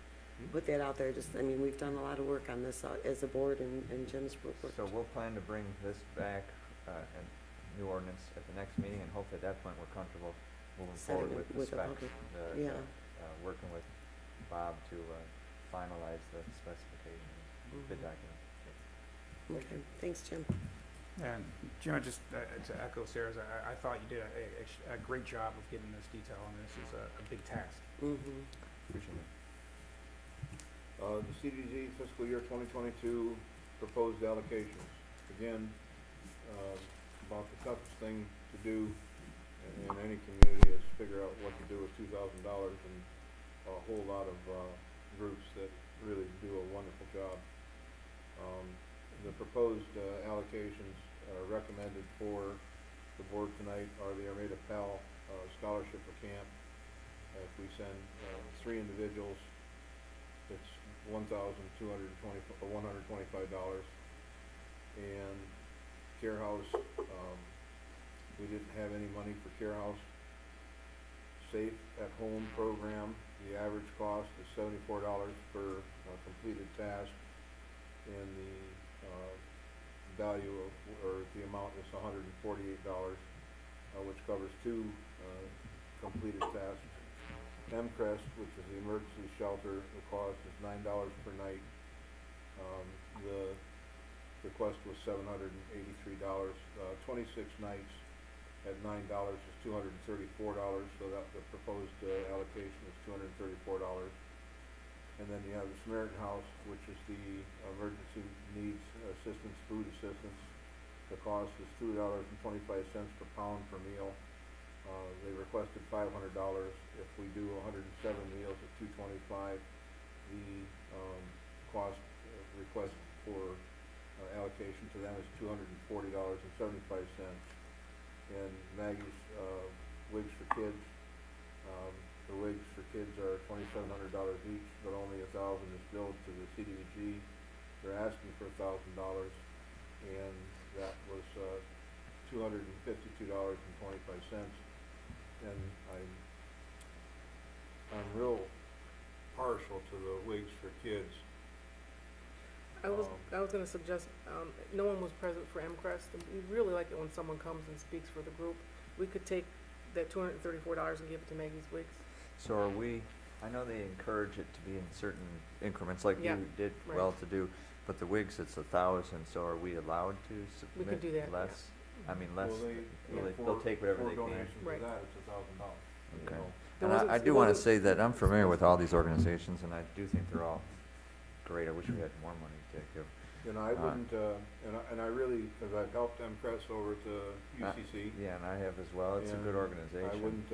put that out there, just, I mean, we've done a lot of work on this as a board, and Jim's work. So we'll plan to bring this back, and new ordinance at the next meeting, and hopefully at that point we're comfortable moving Setting forward it with the with the specs. public, the, yeah. working with Bob to, finalize the specifications, bid document. Okay, thanks, Jim. And Jim, just to echo Sarah's, I thought you did a great job of getting this detail, and this is a big task. Mm-hmm. Appreciate it. The CDZ fiscal year 2022 proposed allocations. Again, about the toughest thing to do in any community is figure out what to do with $2,000, and a whole lot of groups that really do a wonderful job. The proposed allocations recommended for the board tonight are the Armada Pal scholarship for camp. If we send 3 individuals, it's $1,125. And Care House, we didn't have any money for Care House. Safe at Home program, the average cost is $74 per completed task, and the value of, or the amount is $148, which covers 2 completed tasks. MCREST, which is the emergency shelter, the cost is $9 per night. The request was $783. 26 nights at $9 is $234, so that the proposed allocation is $234. And then you have the Samaritan House, which is the emergency needs assistance, food assistance. The cost is $2.25 per pound per meal. They requested $500. If we do 107 meals at $2.25, the cost request for allocation to them is $240.75. And Maggie's wigs for kids, the wigs for kids are $2,700 each, but only $1,000 is billed to the CDBG. They're asking for $1,000, and that was $252.25. And I'm real partial to the wigs for kids. I was gonna suggest, no one was present for MCREST, and we really like it when someone comes and speaks for the group. We could take that $234 and give it to Maggie's Wigs. So are we, I know they encourage it to be in certain increments, like Yeah, you did right. well to do, but the wigs, it's 1,000, so are we allowed to We could submit do that, yeah. less? I mean, less, Well, they'll take whatever they For can. donations Right. of that, it's $1,000. Okay. There And wasn't- I it do wanna wasn't- say that I'm familiar with all these organizations, and I do think they're all great. I wish we had more money to give. You know, I wouldn't, and I really, because I've helped MCREST over to UCC. Yeah, and I have as well. It's a good and organization.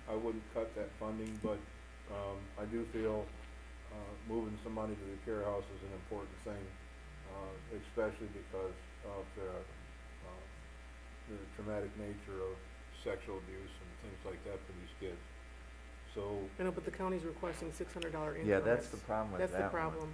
I wouldn't cut that funding, but, I do feel, moving some money to the Care House is an important thing, especially because of the traumatic nature of sexual abuse and things like that for these kids. So, I know, but the county's requesting $600 increments. Yeah, that's the problem with that That's the one. problem.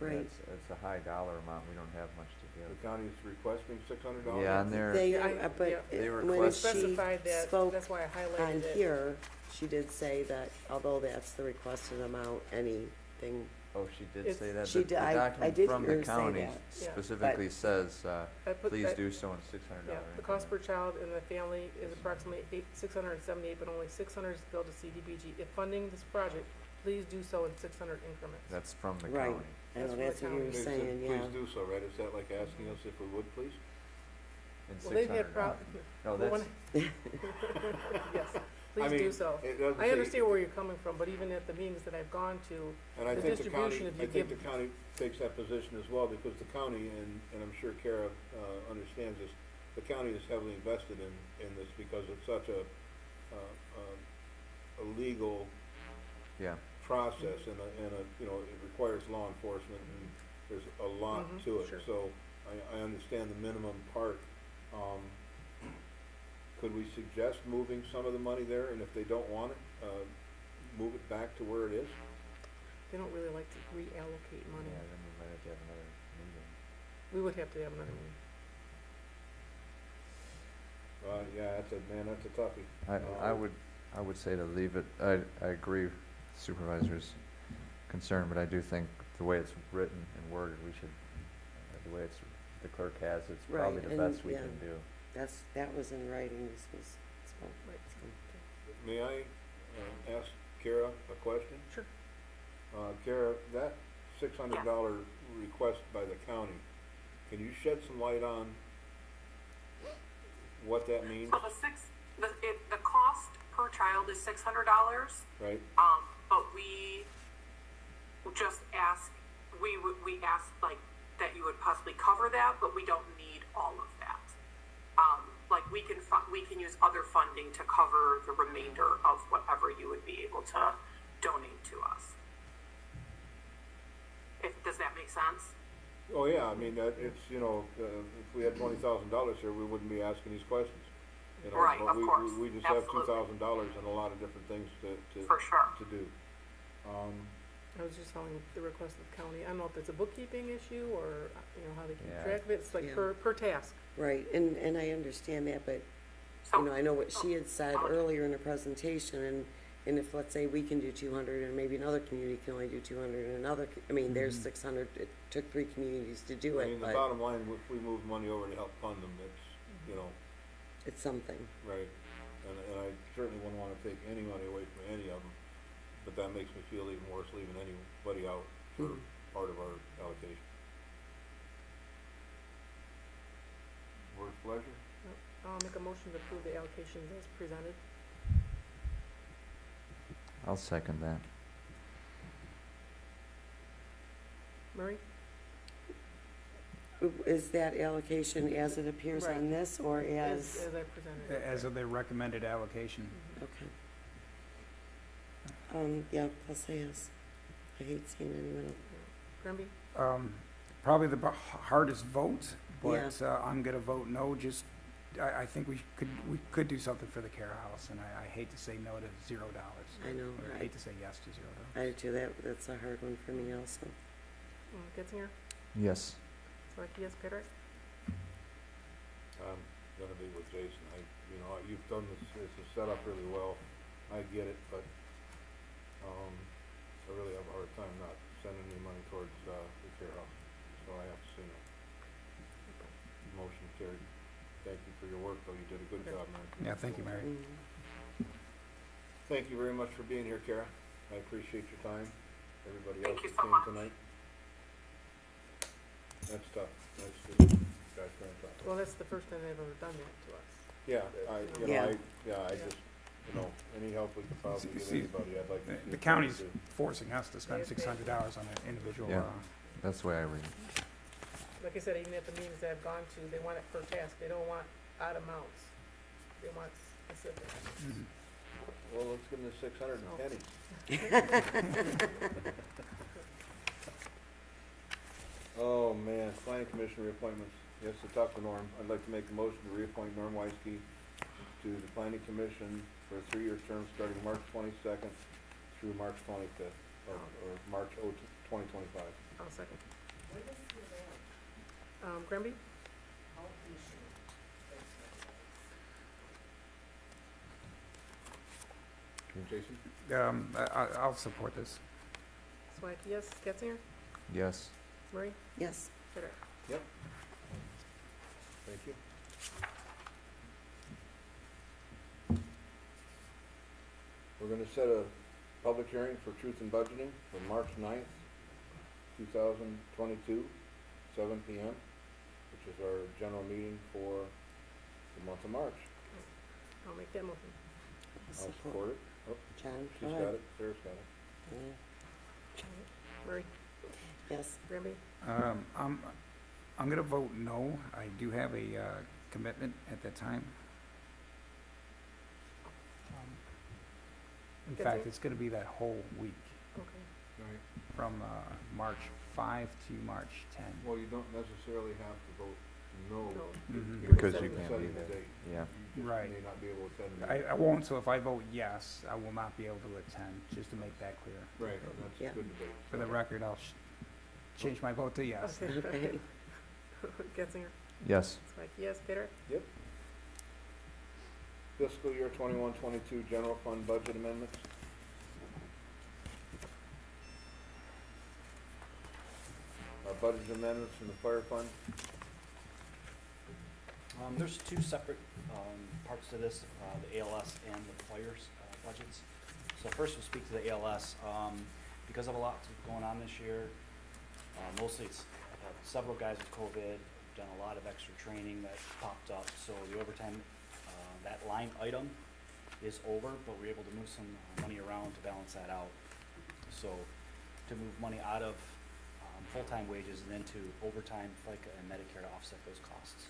Right. It's a high dollar amount. We don't have much to the give. county is requesting $600? Yeah, and they're, They, Yeah, I- but yeah. They when request- she Specified that, spoke that's why I on highlighted it. here, she did say that although that's the requested amount, anything, oh, she did It's- say that? She The did- I document did from hear the her say county that. Yeah. specifically says, I put please that- do so in $600 Yeah, the cost per child in the family is approximately $678, but only $600 is billed to CDBG. If funding this project, please do so in 600 increments. That's from the Right. county. I know That's that's what what you the were They said, saying, yeah. please do so, right? Is that like asking us if we would, please? In Well, they've had $600. No, well, that's, Yes, I please mean, do so. it doesn't I say- understand where you're coming from, but even at the meetings that I've gone to, And I the think the county, distribution, if I you think give- the county takes that position as well, because the county, and I'm sure Kara, understands this, the county is heavily invested in this because it's such a legal yeah. process and you know, it requires law enforcement there's a lot Mhm, to it, sure. so I understand the minimum part. Could we suggest moving some of the money there, and if they don't want it, move it back to where it is? They don't really like to reallocate money. Yeah, then we might have to have another meeting. We would have to have another meeting. Yeah, that's a toughie. I would say to leave it. I agree with Supervisor's concern, but I do think the way it's written and worded, we should, the way the clerk has, it's probably Right, the and, best we yeah. can do. That was in writing, this was, Right. May I ask Kara a question? Sure. Kara, that $600 request by the county, can you shed some light on what that means? So the cost per child is $600. Right? But we just ask, we ask like that you would possibly cover that, but we don't need all of that. Like we can use other funding to cover the remainder of whatever you would be able to donate to us. Does that make sense? Oh, yeah, I mean, it's, if we had $20,000 here, we wouldn't be asking these questions. Right, but of course. We just have Absolutely. $2,000 and a lot of different things For sure. to do. I was just following the request of the county. I don't know if it's a bookkeeping issue or, how they keep Yeah. track of it. It's like Yeah. per task. right, and I understand that, but, So, I know what she had said earlier in her presentation, and if, let's say, we can do 200, and maybe another community can only do 200, and there's 600, it took 3 communities to do I it, mean, the but bottom line, if we move money over to help fund them, it's, it's something. right. And I certainly wouldn't want to take any money away from any of them, but that makes me feel even worse leaving anybody out for Mhm. part of our allocation. Board's pleasure? I'll make a motion to approve the allocations as presented. I'll second that. Murray? Is that allocation as it appears Right. on this, or As as? I presented. As of their recommended allocation. Okay. Yeah, I'll say yes. I hate seeing anyone. Grimby? Probably the hardest vote, but I'm gonna vote no. Just I think we could do something for the care house, and I hate to say no to $0. I know, Or I I- hate to say yes to $0. I do too, that's a hard one for me also. Getzinger? Yes. Swati, yes. Pedrick? I'm gonna be with Jason. You've done this is set up really well. I get it, but, I really have a hard time not sending any money towards, the care house. So I have to say no. Motion carried. Thank you for your work, though. You did a good Okay. job, man. Yeah, thank you, Mary. Mhm. Thank you very much for being here, Kara. I appreciate your time. Everybody Thank else you that so came much. tonight. That's tough. That's very tough. Well, that's the first time they've ever done that to us. Yeah, Yeah. I just, any help we could possibly give See, anybody, I'd like to see. The it county's too. forcing us to spend $600 on an individual. Yeah. That's the way I read it. Like I said, even at the meetings that I've gone to, they want it per task. They don't want odd amounts. They want specific. Mhm. Well, let's give them the 600 So- pennies. Oh, man, planning commission reappointments. Yes, to talk to Norm. I'd like to make a motion to reappoint Norm Weisky to the planning commission for a 3-year term starting March 22nd through March 25th, or March 2025. I'll second. Grimby? Jason? I'll support this. Swati, yes. Getzinger? Yes. Murray? Yes, Pedrick? Yep. Thank you. We're gonna set a public hearing for truth in budgeting for March 9th, 2022, 7 p.m., which is our general meeting for the month of March. I'll make that motion. I'll support it. Oh, John, she's go got ahead. it. Sarah's got it. Yeah. Murray? Yes, Grimby? I'm gonna vote no. I do have a commitment at that time. In Good fact, thing. it's gonna be that whole week. Okay. Right. from March 5 to March 10. Well, you don't necessarily have to vote no. No. Mhm. You're Because you setting can't be the there. date. Yeah. You just Right. may not be able to attend. the I meeting. won't, so if I vote yes, I will not be able to attend, just to make that clear. Right, that's Yeah. a good debate. For the record, I'll change my vote to yes. Okay. Getzinger, Yes. Spike, yes, Peter? Yep. Fiscal year 21-22 general fund budget amendments. Budget amendments from the fire fund. There's two separate, parts to this, the ALS and the fires, budgets. So first we'll speak to the ALS, because of a lot going on this year, mostly it's, several guys with COVID, done a lot of extra training that popped up, so the overtime, that line item is over, but we're able to move some money around to balance that out. So to move money out of, full-time wages and into overtime, FICA and Medicare to offset those costs.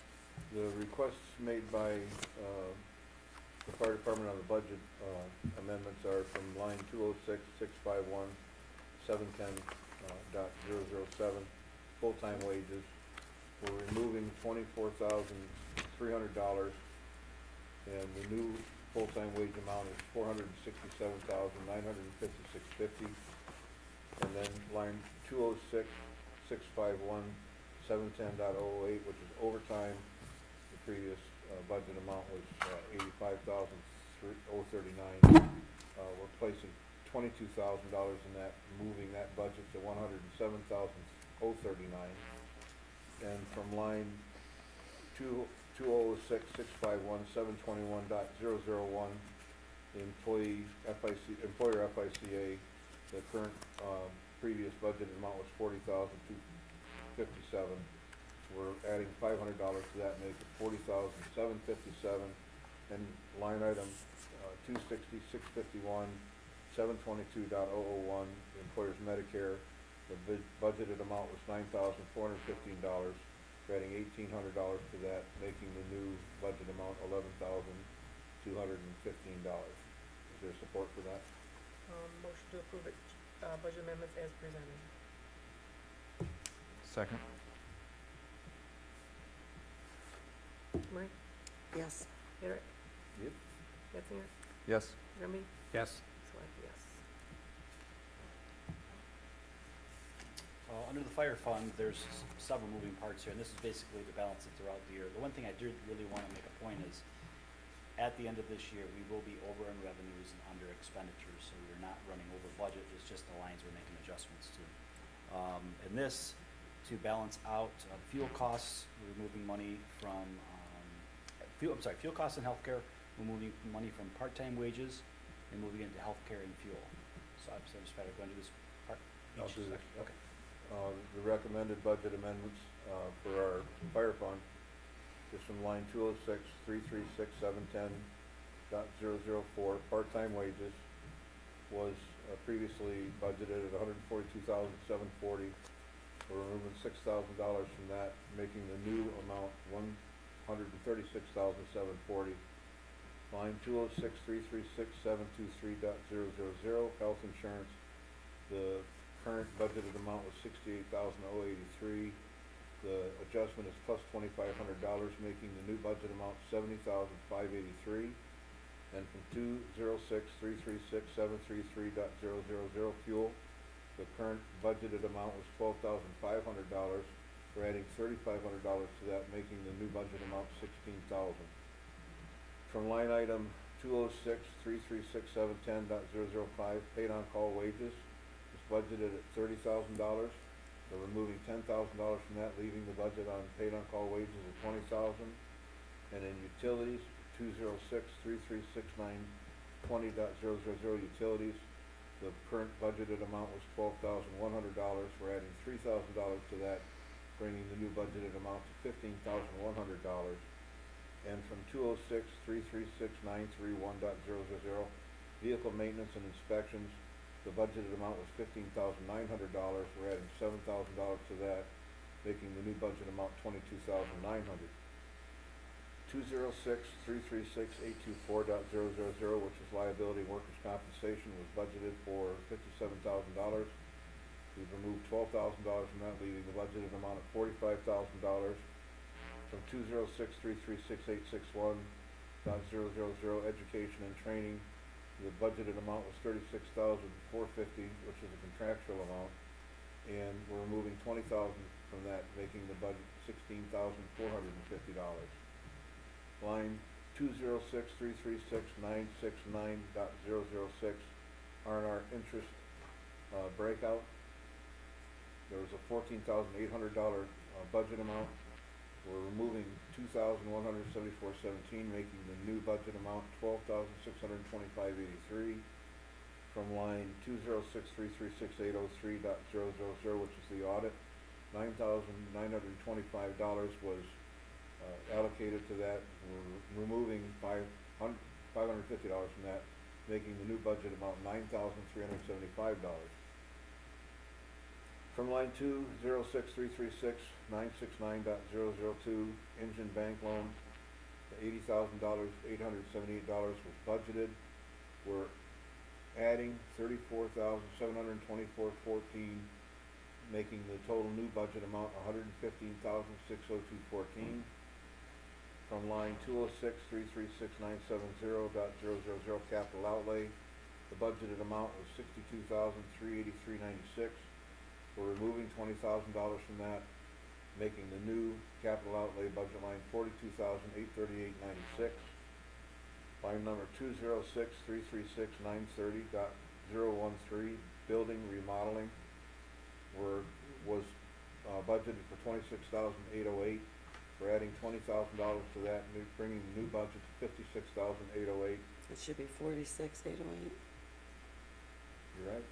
The requests made by the fire department on the budget amendments are from line 206-651-710.007, full-time wages. We're removing $24,300, and the new full-time wage amount is $467,956.50. And then line 206-651-710.008, which is overtime. The previous budget amount was $85,039. We're placing $22,000 in that, moving that budget to $107,039. And from line 206-651-721.001, the employer FICA, the current previous budgeted amount was $40,257. We're adding $500 to that, make it $40,757. And line item 260-651-722.001, the employer's Medicare, the budgeted amount was $9,415. We're adding $1,800 to that, making the new budget amount $11,215. Is there support for that? Motion to approve it, budget amendments as presented. Second. Marie? Yes. Peter? Yep. Getzinger? Yes. Remy? Yes. Spike, yes. Under the fire fund, there's several moving parts here, and this is basically to balance it throughout the year. The one thing I did really want to make a point is, at the end of this year, we will be over in revenues and under expenditures, so we're not running over budget, it's just the lines we're making adjustments to. And this, to balance out fuel costs, we're moving money from, fuel costs and healthcare, we're moving money from part-time wages and moving into healthcare and fuel. So I'm just better going to this part. I'll each do this. section. Okay. The recommended budget amendments for our fire fund is from line 206-336-710.004, part-time wages was previously budgeted at $142,740. We're removing $6,000 from that, making the new amount $136,740. Line 206-336-723.000, health insurance. The current budgeted amount was $68,083. The adjustment is plus $2,500, making the new budget amount $70,583. And from 206-336-733.000 fuel, the current budgeted amount was $12,500. We're adding $3,500 to that, making the new budget amount $16,000. From line item 206-336-710.005, paid on call wages, it's budgeted at $30,000. We're removing $10,000 from that, leaving the budget on paid on call wages at $20,000. And in utilities, 206-336-920.000 utilities, the current budgeted amount was $12,100. We're adding $3,000 to that, bringing the new budgeted amount to $15,100. And from 206-336-931.000, vehicle maintenance and inspections, the budgeted amount was $15,900. We're adding $7,000 to that, making the new budget amount $22,900. 206-336-824.000, which is liability and workers' compensation, was budgeted for $57,000. We've removed $12,000 from that, leaving the budgeted amount of $45,000. From 206-336-861.000 education and training, the budgeted amount was $36,450, which is a contractual amount, and we're removing $20,000 from that, making the budget $16,450. Line 206-336-969.006 R&R interest breakout. There was a $14,800 budget amount. We're removing $2,174.17, making the new budget amount $12,625.83. From line 206-336-803.000, which is the audit, $9,925 was allocated to that. We're removing $550 from that, making the new budget amount $9,375. From line 206-336-969.002, engine bank loan, the $80,878 was budgeted. We're adding $34,724.14, making the total new budget amount $115,602.14. From line 206-336-970.000 capital outlay, the budgeted amount was $62,383.96. We're removing $20,000 from that, making the new capital outlay budget line $42,838.96. Line number 206-336-930.013, building remodeling, was budgeted for $26,808. We're adding $20,000 to that, bringing the new budget to $56,808. It should be 46,808. You're right.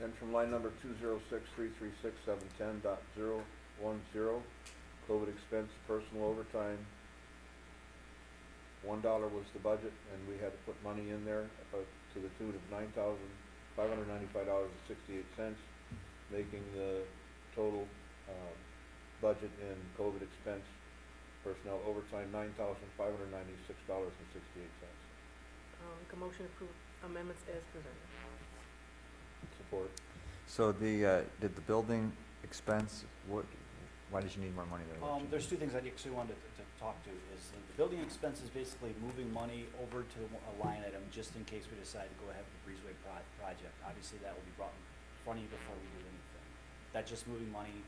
And from line number 206-336-710.010, COVID expense, personal overtime, $1 was the budget, and we had to put money in there to the tune of $9,595.68, making the total budget in COVID expense, personnel overtime, $9,596.68. Make a motion to approve amendments as presented. Support. So did the building expense, why did you need more money there? There's two things I actually wanted to talk to, is the building expense is basically moving money over to a line item just in case we decide to go ahead with the breezeway project. Obviously, that will be brought in front of you before we do anything. That's just moving money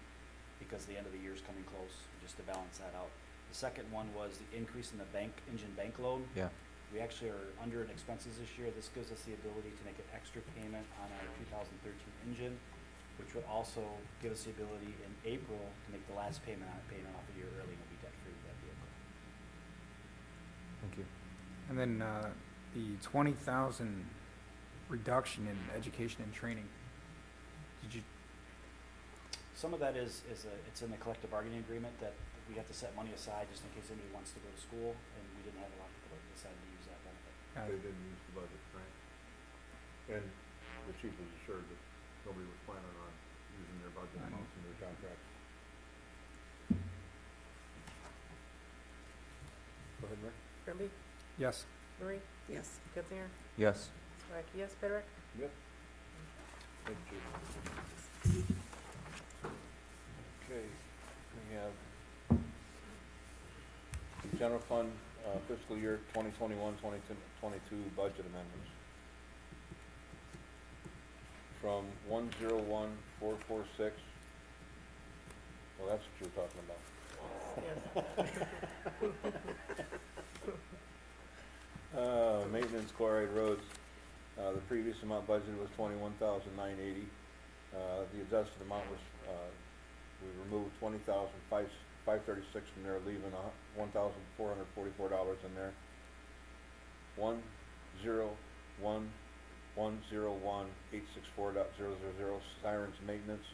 because the end of the year is coming close, just to balance that out. The second one was the increase in the engine bank loan. Yeah. We actually are under in expenses this year. This gives us the ability to make an extra payment on our 2013 engine, which would also give us the ability in April to make the last payment on it, paying it off a year early, and we'll be debt-free with that vehicle. Thank you. And then the 20,000 reduction in education and training. Did you? Some of that it's in the collective bargaining agreement that we have to set money aside just in case anybody wants to go to school, and we didn't have a lot of people that decided to use that benefit. They didn't use the budget, right? And the chief was assured that nobody was planning on using their budget amounts in their contracts. Go ahead, Rick. Grimby? Yes. Marie? Yes. Getzner? Yes. Swag, yes. Petrick? Yep. Thank you, Chief. Okay, we have general fund fiscal year 2021-2022 budget amendments. From 101-446, well, that's what you're talking about. Yes. Maintenance chloride roads, the previous amount budgeted was $21,980. The adjusted amount was, we removed $20,536 from there, leaving $1,444 in there. 101-101-864.000 sirens maintenance,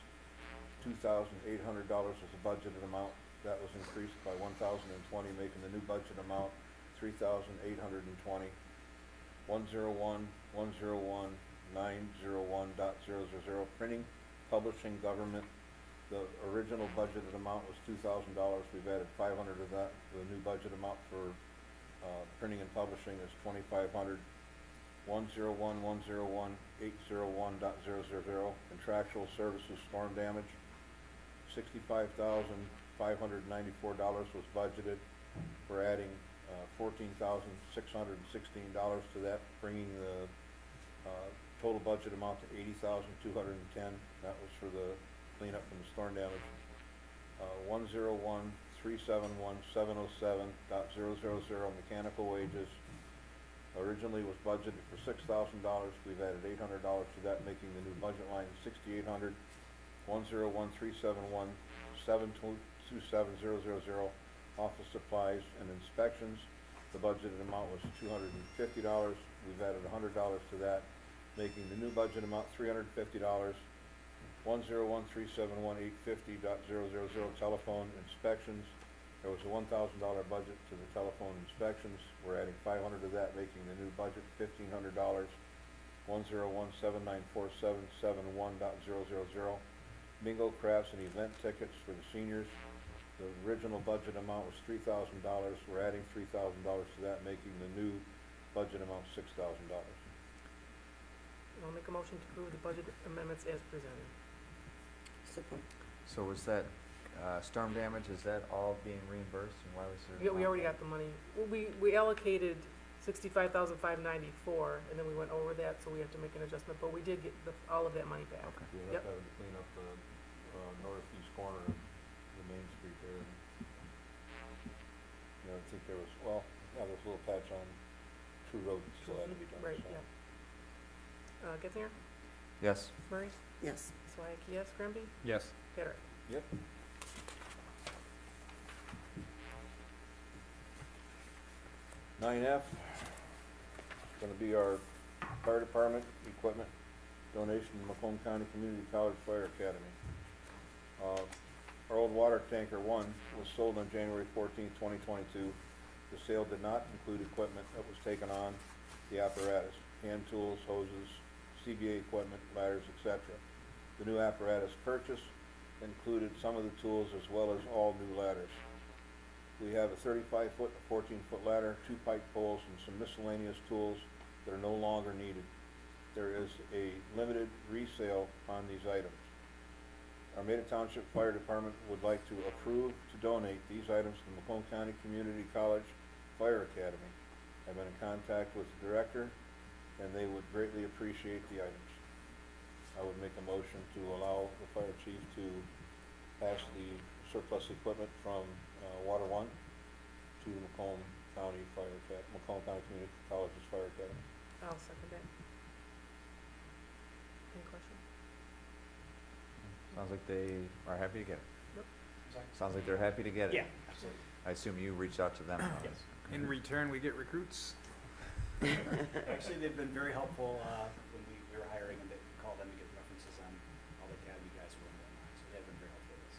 $2,800 was the budgeted amount. That was increased by $1,020, making the new budget amount $3,820. 101-101-901.000 printing, publishing, government, The original budgeted amount was $2,000. We've added 500 of that. The new budget amount for printing and publishing is 2,500. 101-101-801.000. Contractual services storm damage, $65,594 was budgeted. We're adding $14,616 to that, bringing the total budget amount to $80,210. That was for the cleanup from the storm damage. 101-371-707.000 mechanical wages. Originally was budgeted for $6,000. We've added $800 to that, making the new budget line $6,800. 101-371-727.000 office supplies and inspections. The budgeted amount was $250. We've added $100 to that, making the new budget amount $350. 101-371-850.000 telephone inspections. There was a $1,000 budget to the telephone inspections. We're adding 500 to that, making the new budget $1,500. 101-794-771.000. Bingo crafts and event tickets for the seniors. The original budget amount was $3,000. We're adding $3,000 to that, making the new budget amount $6,000. I'll make a motion to approve the budget amendments as presented. Support. So was that, storm damage, is that all being reimbursed, and why was there? Yeah, we already got the money. Well, we allocated $65,594, and then we went over that, so we have to make an adjustment, but we did get all of that money back. Okay. We have Yep. to have to clean up the northeast corner of the main street there. You know, I think there was, well, yeah, there was a little patch on True Road that still had to be done. Right, so. yeah. Gethier? Yes. Murray? Yes. Swack, yes. Granby? Yes. Peter? Yep. Nine F, gonna be our fire department equipment donation to Macomb County Community College Fire Academy. Our old water tanker one was sold on January 14th, 2022. The sale did not include equipment that was taken on, the apparatus, hand tools, hoses, CBA equipment, ladders, etc. The new apparatus purchase included some of the tools as well as all new ladders. We have a 35-foot, 14-foot ladder, 2 pike poles, and some miscellaneous tools that are no longer needed. There is a limited resale on these items. Armada Township Fire Department would like to approve to donate these items to the Macomb County Community College Fire Academy. I've been in contact with the director, and they would greatly appreciate the items. I would make a motion to allow the fire chief to pass the surplus equipment from Water One to the Macomb County Community College's Fire Academy. I'll second that. Any question? Sounds like they are happy to get it. Yep. Sounds like they're happy to get it. Yeah, absolutely. I assume you reached out to them. Yes. In return, we get recruits. Actually, they've been very helpful when we were hiring, and they called them to get references on all the academy guys who were in that. So they've been very helpful with us.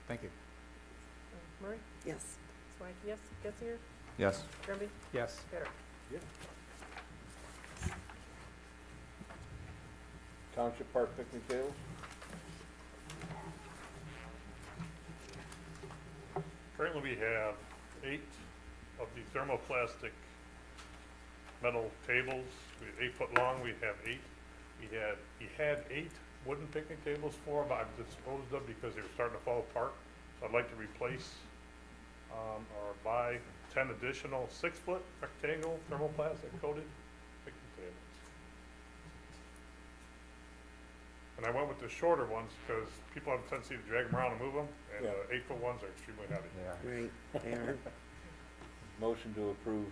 Thank you. Murray? Yes. Swack, yes. Gethier? Yes. Granby? Yes. Peter? Township Park picnic tables. Currently, we have 8 of the thermoplastic metal tables. 8 foot long, we have 8. He had 8 wooden picnic tables for them, I've disposed of because they were starting to fall apart. So I'd like to replace, or buy 10 additional 6-foot rectangle thermoplastic coated picnic tables. And I went with the shorter ones because people have a tendency to drag them around and move them, and Yeah. the 8-foot ones are extremely heavy. Yeah. Right, there. Motion to approve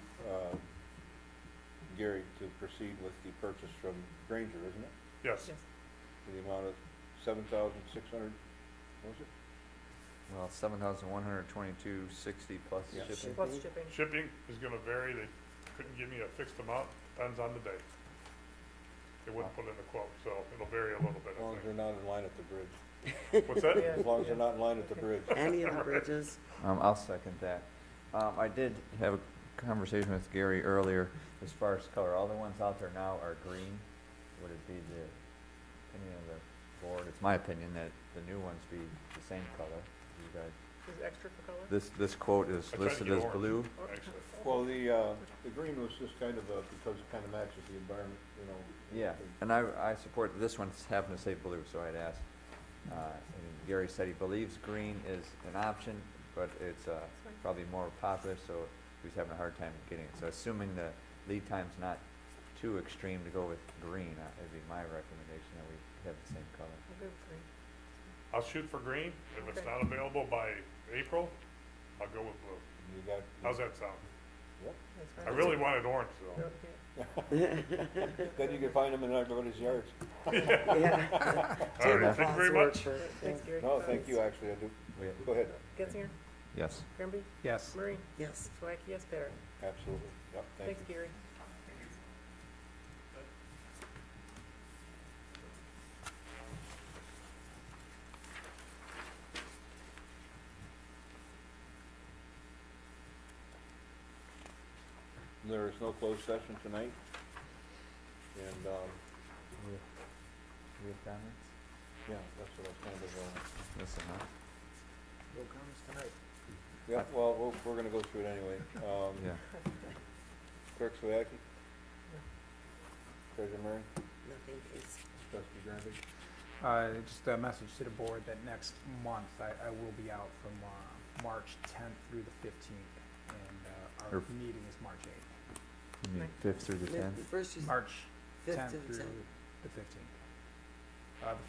Gary to proceed with the purchase from Granger, isn't it? Yes. Yes. For the amount of $7,600, what was it? Well, $7,122.60 plus Yeah. shipping. Plus shipping. Shipping is gonna vary, they couldn't give me a fixed amount, depends on the day. They wouldn't put in a quote, so it'll vary a little bit, As long I as they're not in line at the bridge. think. What's that? Yeah. As long as they're not in line at the bridge. Any of the bridges? I'll second that. I did have a conversation with Gary earlier as far as color. All the ones out there now are green. Would it be the opinion of the board, it's it's my opinion that the new ones be the same color. You guys, Is it extra for color? this quote is I tried to listed get as orange, blue. actually. Well, the green was just kind of, because it kind of matches the environment, you know. Yeah, and I support, this one's having to say blue, so I'd ask. And Gary said he believes green is an option, but it's probably more popular, so he's having a hard time getting it. So assuming the lead time's not too extreme to go with green, it'd be my recommendation that we have the same color. I'll go with green. I'll shoot for green. If it's Okay. not available by April, I'll go with blue. You got, How's that sound? yep. That's I fine. really wanted orange, though. Okay. Then you can find them in everybody's yards. Yeah. All right, thank you very much. Thanks, Gary. No, thank you, actually, I do. We- Go ahead. Getzinger, Yes. Grimby, Yes. Murray, Yes. Swag, yes, Parrot. Absolutely, yep, thank Thanks, you. Gary. There is no closed session tonight, and, We have comments? yeah, that's what I was kind of, Listen, huh? No comments tonight. yeah, well, we're gonna go through it anyway. Yeah. Clerk Swayaki? Treasurer Murray? Nothing, please. Trustee Granby? Just a message to the board that next month I will be out from March 10th through the 15th, and our Or- meeting is March 8th. You mean 5th through the 10th? First you, March 5th 10th to the through 10th. the 15th.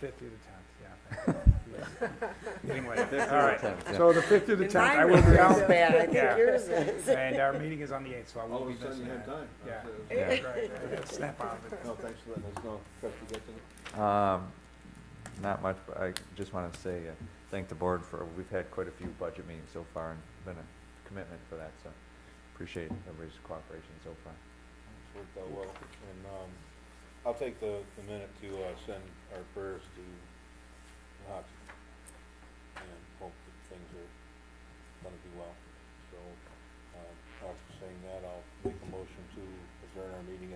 The 5th through the 10th, yeah. Anyway, through all the right. 10th, yeah. So the 5th through the And 10th, I mine will be was out. bad, I think Yeah. yours is. And our meeting is on the 8th, so I All will of be a sudden missing you had that. time. Yeah. Yeah. Right, I had to snap out of it. No, thanks for letting us know. Trustee Getzinger? Not much, but I just want to say, thank the board for, we've had quite a few budget meetings so far and been a commitment for that, so appreciate everybody's cooperation so far. It's worked out well, and, I'll take the minute to, send our prayers to Hoxie, and hope that things are gonna be well. So, after saying that, I'll make a motion to adjourn our meeting